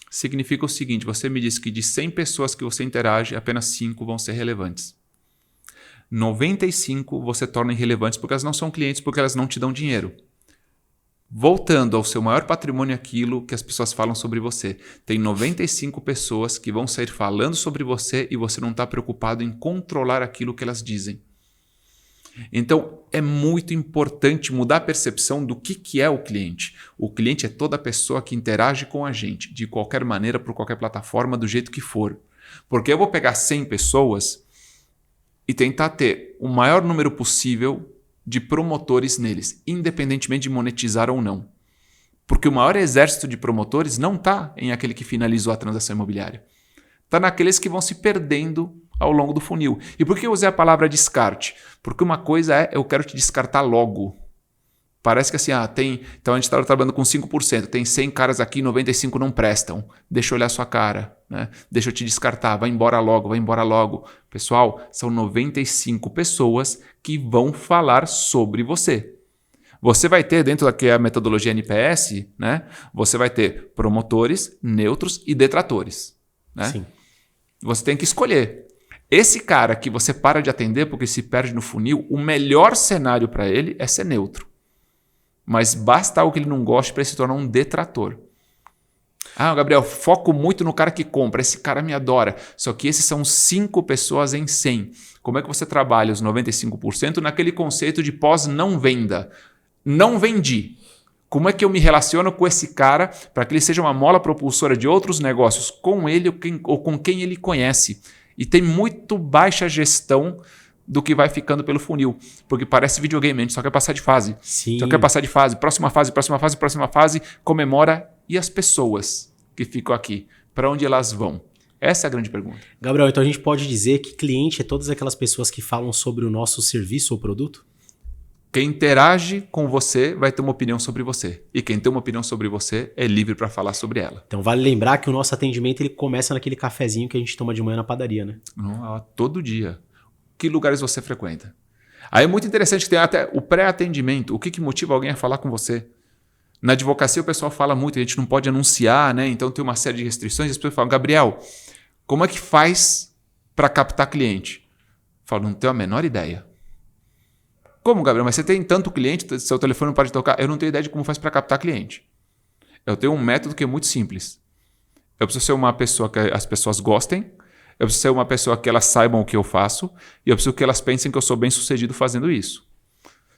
Significa o seguinte, você me disse que de 100 pessoas que você interage, apenas 5 vão ser relevantes. 95 você torna irrelevantes porque elas não são clientes, porque elas não te dão dinheiro. Voltando ao seu maior patrimônio, aquilo que as pessoas falam sobre você. Tem 95 pessoas que vão sair falando sobre você e você não está preocupado em controlar aquilo que elas dizem. Então, é muito importante mudar a percepção do que é o cliente. O cliente é toda pessoa que interage com a gente, de qualquer maneira, por qualquer plataforma, do jeito que for. Porque eu vou pegar 100 pessoas e tentar ter o maior número possível de promotores neles, independentemente de monetizar ou não. Porque o maior exército de promotores não está em aquele que finalizou a transação imobiliária. Está naqueles que vão se perdendo ao longo do funil. E por que eu usei a palavra descarte? Porque uma coisa é, eu quero te descartar logo. Parece que assim, então a gente está trabalhando com 5%, tem 100 caras aqui, 95 não prestam. Deixa eu olhar sua cara, né? Deixa eu te descartar, vai embora logo, vai embora logo. Pessoal, são 95 pessoas que vão falar sobre você. Você vai ter, dentro da metodologia NPS, né? Você vai ter promotores, neutros e detratores. Né? Sim. Você tem que escolher. Esse cara que você para de atender porque se perde no funil, o melhor cenário para ele é ser neutro. Mas basta algo que ele não goste para ele se tornar um detrator. Gabriel, foco muito no cara que compra. Esse cara me adora. Só que esses são 5 pessoas em 100. Como é que você trabalha os 95% naquele conceito de pós-não-venda? Não vendi. Como é que eu me relaciono com esse cara para que ele seja uma mola propulsora de outros negócios com ele ou com quem ele conhece? E tem muito baixa gestão do que vai ficando pelo funil. Porque parece videogame, a gente só quer passar de fase. Sim. Só quer passar de fase, próxima fase, próxima fase, próxima fase, comemora. E as pessoas que ficam aqui, para onde elas vão? Essa é a grande pergunta. Gabriel, então a gente pode dizer que cliente é todas aquelas pessoas que falam sobre o nosso serviço ou produto? Quem interage com você vai ter uma opinião sobre você. E quem tem uma opinião sobre você é livre para falar sobre ela. Então vale lembrar que o nosso atendimento ele começa naquele cafezinho que a gente toma de manhã na padaria, né? Não, todo dia. Que lugares você frequenta? Aí é muito interessante que tem até o pré-atendimento. O que motiva alguém a falar com você? Na advocacia o pessoal fala muito, a gente não pode anunciar, né? Então tem uma série de restrições. As pessoas falam, Gabriel, como é que faz para captar cliente? Eu falo, não tenho a menor ideia. Como, Gabriel? Mas você tem tanto cliente, seu telefone não pode tocar. Eu não tenho ideia de como faz para captar cliente. Eu tenho um método que é muito simples. Eu preciso ser uma pessoa que as pessoas gostem. Eu preciso ser uma pessoa que elas saibam o que eu faço. E eu preciso que elas pensem que eu sou bem sucedido fazendo isso.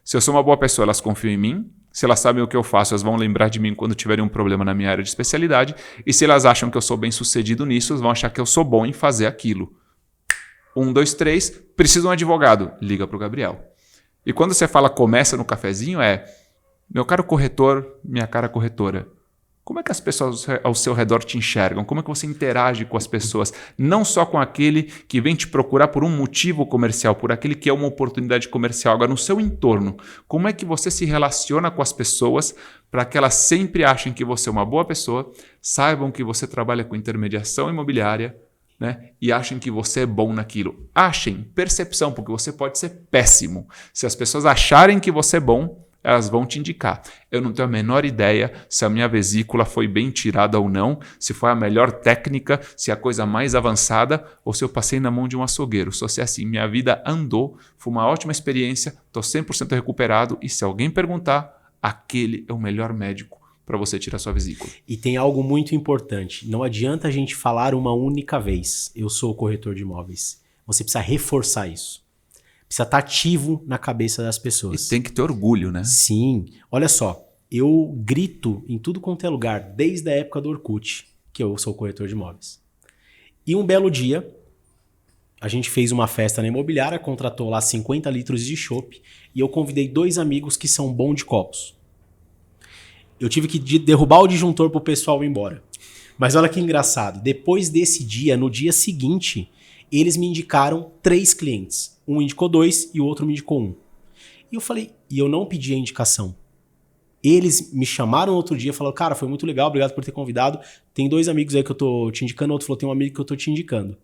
Se eu sou uma boa pessoa, elas confiam em mim. Se elas sabem o que eu faço, elas vão lembrar de mim quando tiverem um problema na minha área de especialidade. E se elas acham que eu sou bem sucedido nisso, elas vão achar que eu sou bom em fazer aquilo. 1, 2, 3. Precisa de um advogado. Liga para o Gabriel. E quando você fala começa no cafezinho, meu caro corretor, minha cara corretora. Como é que as pessoas ao seu redor te enxergam? Como é que você interage com as pessoas? Não só com aquele que vem te procurar por um motivo comercial, por aquele que é uma oportunidade comercial. Agora, no seu entorno, como é que você se relaciona com as pessoas para que elas sempre achem que você é uma boa pessoa, saibam que você trabalha com intermediação imobiliária, né? E achem que você é bom naquilo. Achem, percepção, porque você pode ser péssimo. Se as pessoas acharem que você é bom, elas vão te indicar. Eu não tenho a menor ideia se a minha vesícula foi bem tirada ou não, se foi a melhor técnica, se é a coisa mais avançada ou se eu passei na mão de um açougueiro. Só se é assim, minha vida andou, foi uma ótima experiência, estou 100% recuperado e se alguém perguntar, aquele é o melhor médico para você tirar sua vesícula. E tem algo muito importante. Não adianta a gente falar uma única vez, eu sou o corretor de imóveis. Você precisa reforçar isso. Precisa estar ativo na cabeça das pessoas. E tem que ter orgulho, né? Sim. Olha só, eu grito em tudo quanto é lugar, desde a época do Orkut, que eu sou corretor de imóveis. E um belo dia, a gente fez uma festa na imobiliária, contratou lá 50 litros de chopp e eu convidei 2 amigos que são bons de copos. Eu tive que derrubar o disjuntor pro pessoal ir embora. Mas olha que engraçado. Depois desse dia, no dia seguinte, eles me indicaram 3 clientes. Um indicou 2 e o outro me indicou 1. E eu falei, e eu não pedi a indicação. Eles me chamaram outro dia e falaram, cara, foi muito legal, obrigado por ter convidado. Tem 2 amigos aí que eu tô te indicando, outro falou, tem um amigo que eu tô te indicando.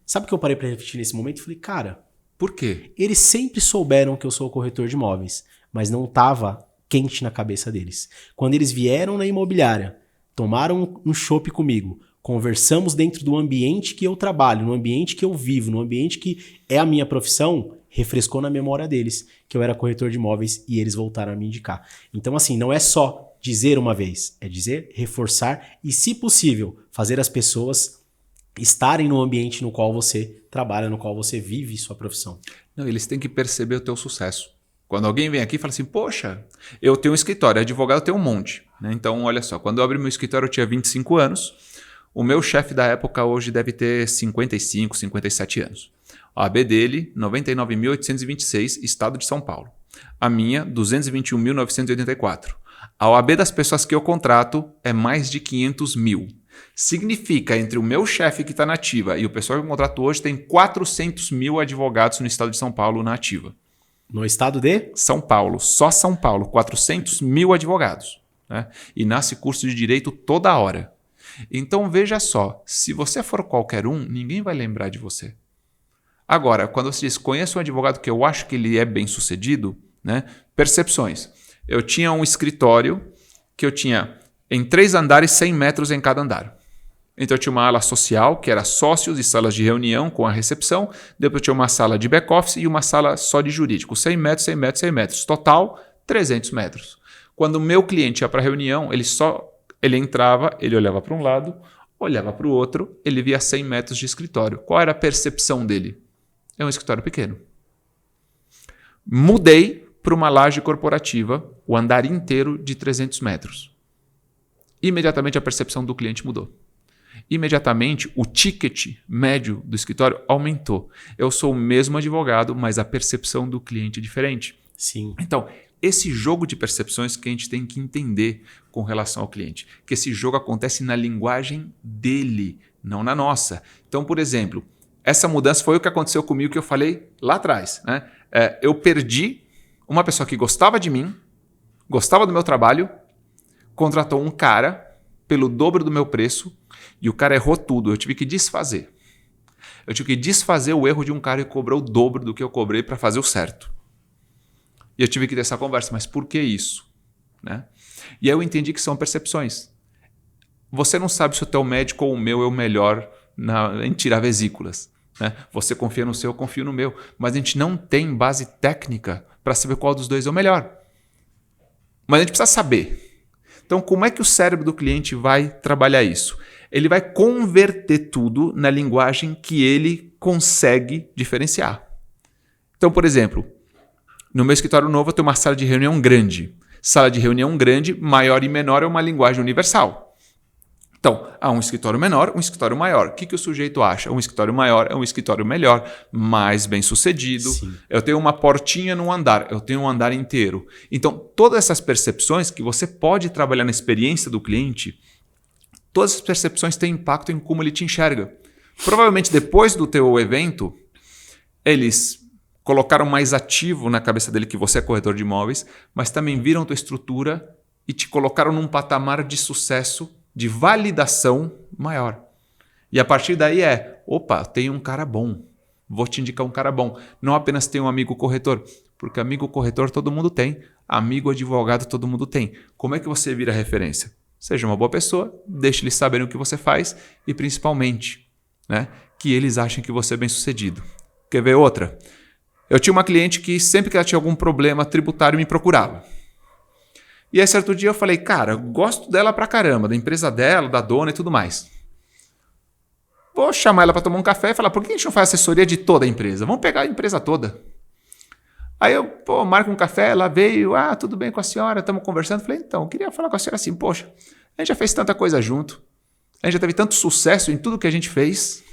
Sabe o que eu parei pra refletir nesse momento? Eu falei, cara, por quê? Eles sempre souberam que eu sou o corretor de imóveis, mas não tava quente na cabeça deles. Quando eles vieram na imobiliária, tomaram um chopp comigo, conversamos dentro do ambiente que eu trabalho, no ambiente que eu vivo, no ambiente que é a minha profissão, refrescou na memória deles que eu era corretor de imóveis e eles voltaram a me indicar. Então, assim, não é só dizer uma vez, é dizer, reforçar e, se possível, fazer as pessoas estarem no ambiente no qual você trabalha, no qual você vive sua profissão. Não, eles têm que perceber o teu sucesso. Quando alguém vem aqui e fala assim, poxa, eu tenho um escritório, advogado eu tenho um monte. Né? Então, olha só, quando eu abri meu escritório eu tinha 25 anos, o meu chefe da época hoje deve ter 55, 57 anos. A AB dele, 99.826, estado de São Paulo. A minha, 221.984. A OAB das pessoas que eu contrato é mais de 500 mil. Significa, entre o meu chefe que está na ativa e o pessoal que eu contrato hoje, tem 400 mil advogados no estado de São Paulo na ativa. No estado de? São Paulo, só São Paulo, 400 mil advogados. Né? E nasce curso de direito toda hora. Então veja só, se você for qualquer um, ninguém vai lembrar de você. Agora, quando você diz, conheço um advogado que eu acho que ele é bem sucedido, né? Percepções. Eu tinha um escritório que eu tinha em 3 andares, 100 metros em cada andar. Então eu tinha uma ala social, que era sócios e salas de reunião com a recepção. Depois eu tinha uma sala de back-office e uma sala só de jurídico. 100 metros, 100 metros, 100 metros. Total, 300 metros. Quando o meu cliente ia para a reunião, ele entrava, ele olhava para um lado, olhava para o outro, ele via 100 metros de escritório. Qual era a percepção dele? É um escritório pequeno. Mudei para uma laje corporativa, o andar inteiro de 300 metros. Imediatamente a percepção do cliente mudou. Imediatamente o ticket médio do escritório aumentou. Eu sou o mesmo advogado, mas a percepção do cliente é diferente. Sim. Então, esse jogo de percepções que a gente tem que entender com relação ao cliente. Que esse jogo acontece na linguagem dele, não na nossa. Então, por exemplo, essa mudança foi o que aconteceu comigo que eu falei lá atrás. Né? Eu perdi uma pessoa que gostava de mim, gostava do meu trabalho, contratou um cara pelo dobro do meu preço e o cara errou tudo. Eu tive que desfazer. Eu tive que desfazer o erro de um cara que cobrou o dobro do que eu cobrei para fazer o certo. E eu tive que ter essa conversa. Mas por que isso? Né? E aí eu entendi que são percepções. Você não sabe se o teu médico ou o meu é o melhor em tirar vesículas. Né? Você confia no seu, eu confio no meu. Mas a gente não tem base técnica para saber qual dos dois é o melhor. Mas a gente precisa saber. Então, como é que o cérebro do cliente vai trabalhar isso? Ele vai converter tudo na linguagem que ele consegue diferenciar. Então, por exemplo, no meu escritório novo eu tenho uma sala de reunião grande. Sala de reunião grande, maior e menor é uma linguagem universal. Então, há um escritório menor, um escritório maior. O que o sujeito acha? Um escritório maior é um escritório melhor, mais bem sucedido. Sim. Eu tenho uma portinha num andar, eu tenho um andar inteiro. Então, todas essas percepções que você pode trabalhar na experiência do cliente, todas essas percepções têm impacto em como ele te enxerga. Provavelmente depois do teu evento, eles colocaram mais ativo na cabeça dele que você é corretor de imóveis, mas também viram tua estrutura e te colocaram num patamar de sucesso, de validação maior. E a partir daí opa, tem um cara bom, vou te indicar um cara bom. Não apenas tem um amigo corretor, porque amigo corretor todo mundo tem, amigo advogado todo mundo tem. Como é que você vira referência? Seja uma boa pessoa, deixe eles saberem o que você faz e principalmente, né, que eles achem que você é bem sucedido. Quer ver outra? Eu tinha uma cliente que sempre que ela tinha algum problema tributário me procurava. E aí certo dia eu falei, cara, eu gosto dela pra caramba, da empresa dela, da dona e tudo mais. Vou chamar ela para tomar um café e falar, por que a gente não faz assessoria de toda a empresa? Vamos pegar a empresa toda. Aí eu marco um café, ela veio, tudo bem com a senhora, estamos conversando. Falei, então, eu queria falar com a senhora assim, poxa, a gente já fez tanta coisa junto, a gente já teve tanto sucesso em tudo que a gente fez.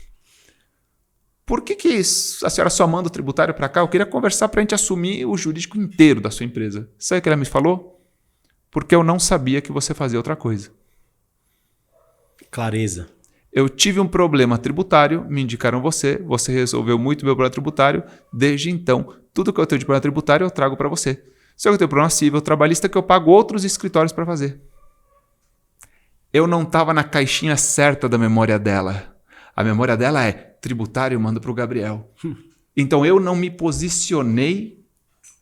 Por que a senhora só manda o tributário para cá? Eu queria conversar para a gente assumir o jurídico inteiro da sua empresa. Sabe o que ela me falou? Porque eu não sabia que você fazia outra coisa. Clareza. Eu tive um problema tributário, me indicaram você resolveu muito meu problema tributário, desde então, tudo que eu tenho de problema tributário eu trago para você. Se eu tenho problema civil, trabalhista, que eu pago outros escritórios para fazer. Eu não estava na caixinha certa da memória dela. A memória dela é tributário, eu mando para o Gabriel. Então eu não me posicionei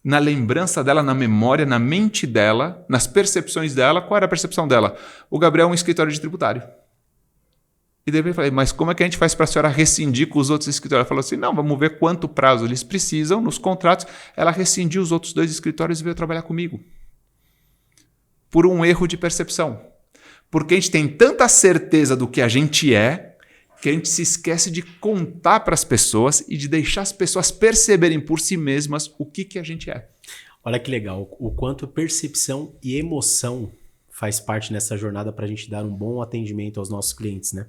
na lembrança dela, na memória, na mente dela, nas percepções dela. Qual era a percepção dela? O Gabriel é um escritório de tributário. E daí eu falei, mas como é que a gente faz para a senhora rescindir com os outros escritórios? Ela falou assim, não, vamos ver quanto prazo eles precisam nos contratos. Ela rescindiu os outros 2 escritórios e veio trabalhar comigo. Por um erro de percepção. Porque a gente tem tanta certeza do que a gente é, que a gente se esquece de contar para as pessoas e de deixar as pessoas perceberem por si mesmas o que a gente é. Olha que legal, o quanto percepção e emoção faz parte nessa jornada para a gente dar um bom atendimento aos nossos clientes, né?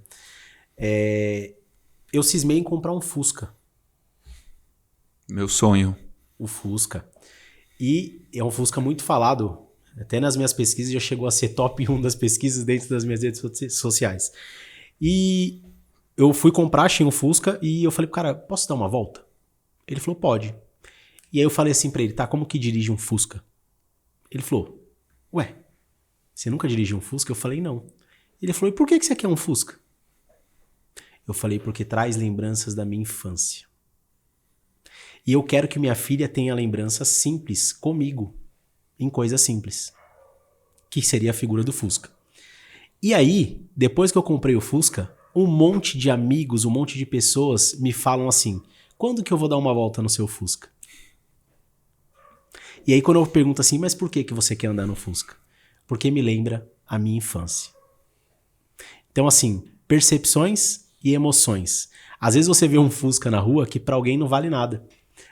Eu cismei em comprar um Fusca. Meu sonho. O Fusca. E é um Fusca muito falado Até nas minhas pesquisas já chegou a ser top 1 das pesquisas dentro das minhas redes sociais. E eu fui comprar, achei um Fusca e eu falei, cara, posso dar uma volta? Ele falou, pode. E aí eu falei assim pra ele, tá, como que dirige um Fusca? Ele falou, ué, você nunca dirigiu um Fusca? Eu falei, não. Ele falou, e por que você quer um Fusca? Eu falei, porque traz lembranças da minha infância. E eu quero que minha filha tenha lembranças simples comigo, em coisas simples, que seria a figura do Fusca. E aí, depois que eu comprei o Fusca, um monte de amigos, um monte de pessoas me falam assim, quando que eu vou dar uma volta no seu Fusca? E aí quando eu pergunto assim, mas por que você quer andar no Fusca? Porque me lembra a minha infância. Então assim, percepções e emoções. Às vezes você vê um Fusca na rua que pra alguém não vale nada.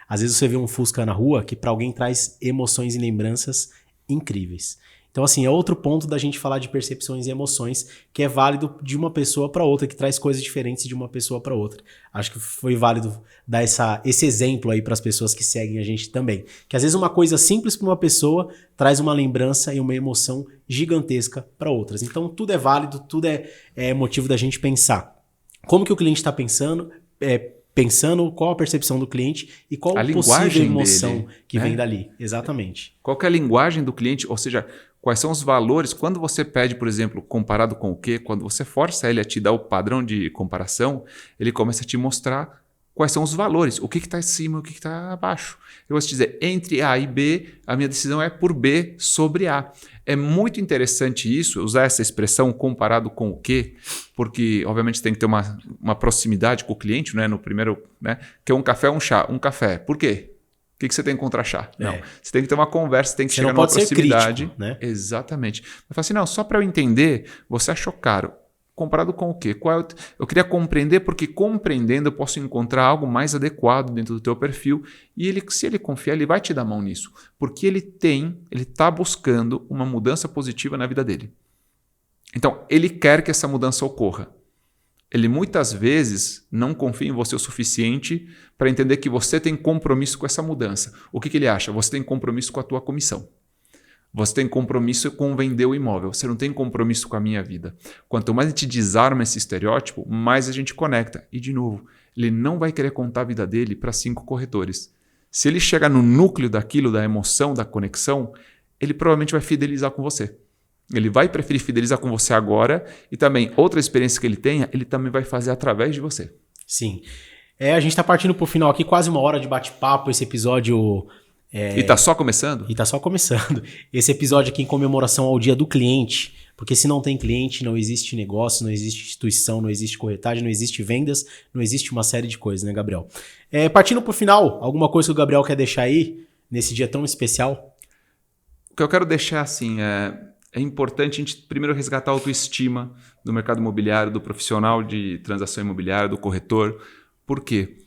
Às vezes você vê um Fusca na rua que pra alguém traz emoções e lembranças incríveis. Então assim, é outro ponto da gente falar de percepções e emoções que é válido de uma pessoa para outra, que traz coisas diferentes de uma pessoa para outra. Acho que foi válido dar esse exemplo aí para as pessoas que seguem a gente também. Que às vezes uma coisa simples para uma pessoa traz uma lembrança e uma emoção gigantesca para outras. Então tudo é válido, tudo é motivo da gente pensar. Como que o cliente está pensando, qual a percepção do cliente e qual a possível emoção dele, que vem dali. Exatamente. Qual que é a linguagem do cliente, ou seja, quais são os valores. Quando você pede, por exemplo, comparado com o quê? Quando você força ele a te dar o padrão de comparação, ele começa a te mostrar quais são os valores, o que está em cima e o que está abaixo. Eu vou te dizer, entre A e B, a minha decisão é por B sobre A. É muito interessante isso, usar essa expressão comparado com o quê, porque obviamente tem que ter uma proximidade com o cliente, né? No primeiro, né? Que é um café ou um chá? Um café. Por quê? O que você tem contra chá? Não. Você tem que ter uma conversa, tem que chegar numa proximidade. Crítico, né? Exatamente. Eu falo assim, não, só para eu entender, você achou caro. Comparado com o quê? Eu queria compreender, porque compreendendo eu posso encontrar algo mais adequado dentro do teu perfil e se ele confiar, ele vai te dar mão nisso. Porque ele está buscando uma mudança positiva na vida dele. Então, ele quer que essa mudança ocorra. Ele muitas vezes não confia em você o suficiente para entender que você tem compromisso com essa mudança. O que ele acha? Você tem compromisso com a tua comissão. Você tem compromisso com vender o imóvel. Você não tem compromisso com a minha vida. Quanto mais a gente desarma esse estereótipo, mais a gente conecta. E, de novo, ele não vai querer contar a vida dele para 5 corretores. Se ele chegar no núcleo daquilo, da emoção, da conexão, ele provavelmente vai fidelizar com você. Ele vai preferir fidelizar com você agora e também outra experiência que ele tenha, ele também vai fazer através de você. Sim. A gente está partindo para o final aqui, quase 1 hora de bate-papo, esse episódio... E tá só começando? E tá só começando. Esse episódio aqui em comemoração ao Dia do Cliente, porque se não tem cliente, não existe negócio, não existe instituição, não existe corretagem, não existe vendas, não existe uma série de coisas, né, Gabriel? Partindo pro final, alguma coisa que o Gabriel quer deixar aí, nesse dia tão especial? O que eu quero deixar, assim, é importante a gente primeiro resgatar a autoestima do mercado imobiliário, do profissional de transação imobiliária, do corretor. Por quê?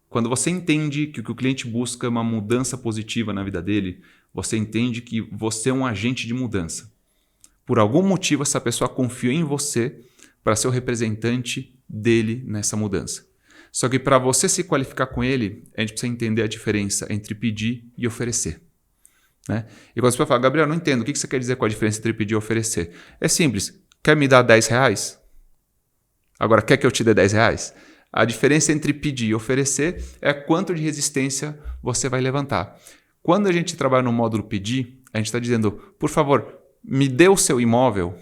Quando você entende que o que o cliente busca é uma mudança positiva na vida dele, você entende que você é um agente de mudança. Por algum motivo, essa pessoa confiou em você para ser o representante dele nessa mudança. Só que para você se qualificar com ele, a gente precisa entender a diferença entre pedir e oferecer. Né? E quando a pessoa fala, Gabriel, não entendo, o que você quer dizer com a diferença entre pedir e oferecer? É simples, quer me dar R$10? Agora, quer que eu te dê R$10? A diferença entre pedir e oferecer é quanto de resistência você vai levantar. Quando a gente trabalha no módulo pedir, a gente está dizendo, por favor, me dê o seu imóvel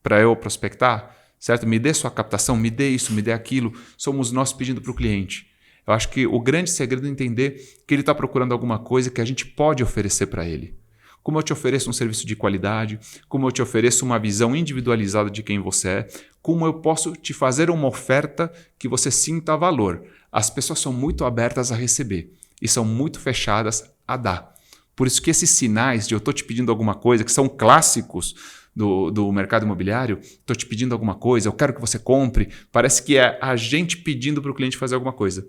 para eu prospectar, certo? Me dê sua captação, me dê isso, me dê aquilo. Somos nós pedindo para o cliente. Eu acho que o grande segredo é entender que ele está procurando alguma coisa que a gente pode oferecer para ele. Como eu te ofereço um serviço de qualidade, como eu te ofereço uma visão individualizada de quem você é, como eu posso te fazer uma oferta que você sinta valor. As pessoas são muito abertas a receber e são muito fechadas a dar. Por isso que esses sinais de eu estou te pedindo alguma coisa, que são clássicos do mercado imobiliário, estou te pedindo alguma coisa, eu quero que você compre, parece que é a gente pedindo para o cliente fazer alguma coisa,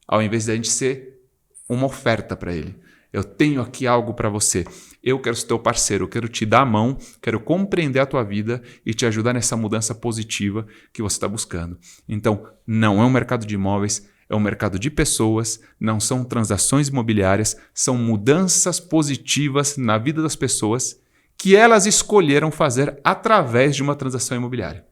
ao invés de a gente ser uma oferta para ele. Eu tenho aqui algo para você. Eu quero ser teu parceiro, eu quero te dar a mão, quero compreender a tua vida e te ajudar nessa mudança positiva que você está buscando. Então, não é um mercado de imóveis, É um mercado de pessoas, não são transações imobiliárias, são mudanças positivas na vida das pessoas que elas escolheram fazer através de uma transação imobiliária.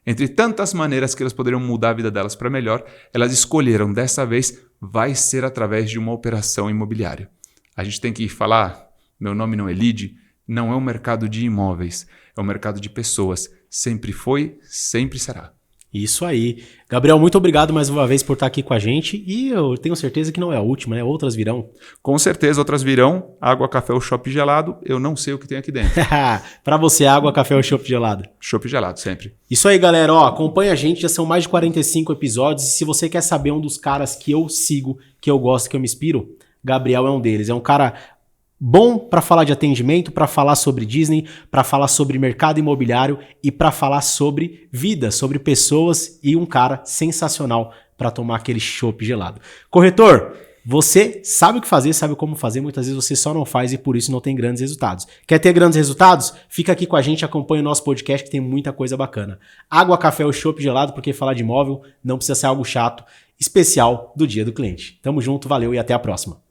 Entre tantas maneiras que elas poderiam mudar a vida delas para melhor, elas escolheram dessa vez vai ser através de uma operação imobiliária. A gente tem que falar, meu nome não é lead, não é um mercado de imóveis, é um mercado de pessoas. Sempre foi, sempre será. Isso aí. Gabriel, muito obrigado mais uma vez por estar aqui com a gente e eu tenho certeza que não é a última, né? Outras virão. Com certeza, outras virão. Água, café ou chopp gelado, eu não sei o que tem aqui dentro. Para você, água, café ou chopp gelado? Chopp gelado, sempre. Isso aí, galera. Ó, acompanha a gente, já são mais de 45 episódios e se você quer saber um dos caras que eu sigo, que eu gosto, que eu me inspiro, Gabriel é um deles. É um cara bom para falar de atendimento, para falar sobre Disney, para falar sobre mercado imobiliário e para falar sobre vida, sobre pessoas e um cara sensacional para tomar aquele chopp gelado. Corretor, você sabe o que fazer, sabe como fazer, muitas vezes você só não faz e por isso não tem grandes resultados. Quer ter grandes resultados? Fica aqui com a gente, acompanha o nosso podcast que tem muita coisa bacana. Água, café ou chopp gelado, porque falar de imóvel não precisa ser algo chato, especial do Dia do Cliente. Tamo junto, valeu e até a próxima.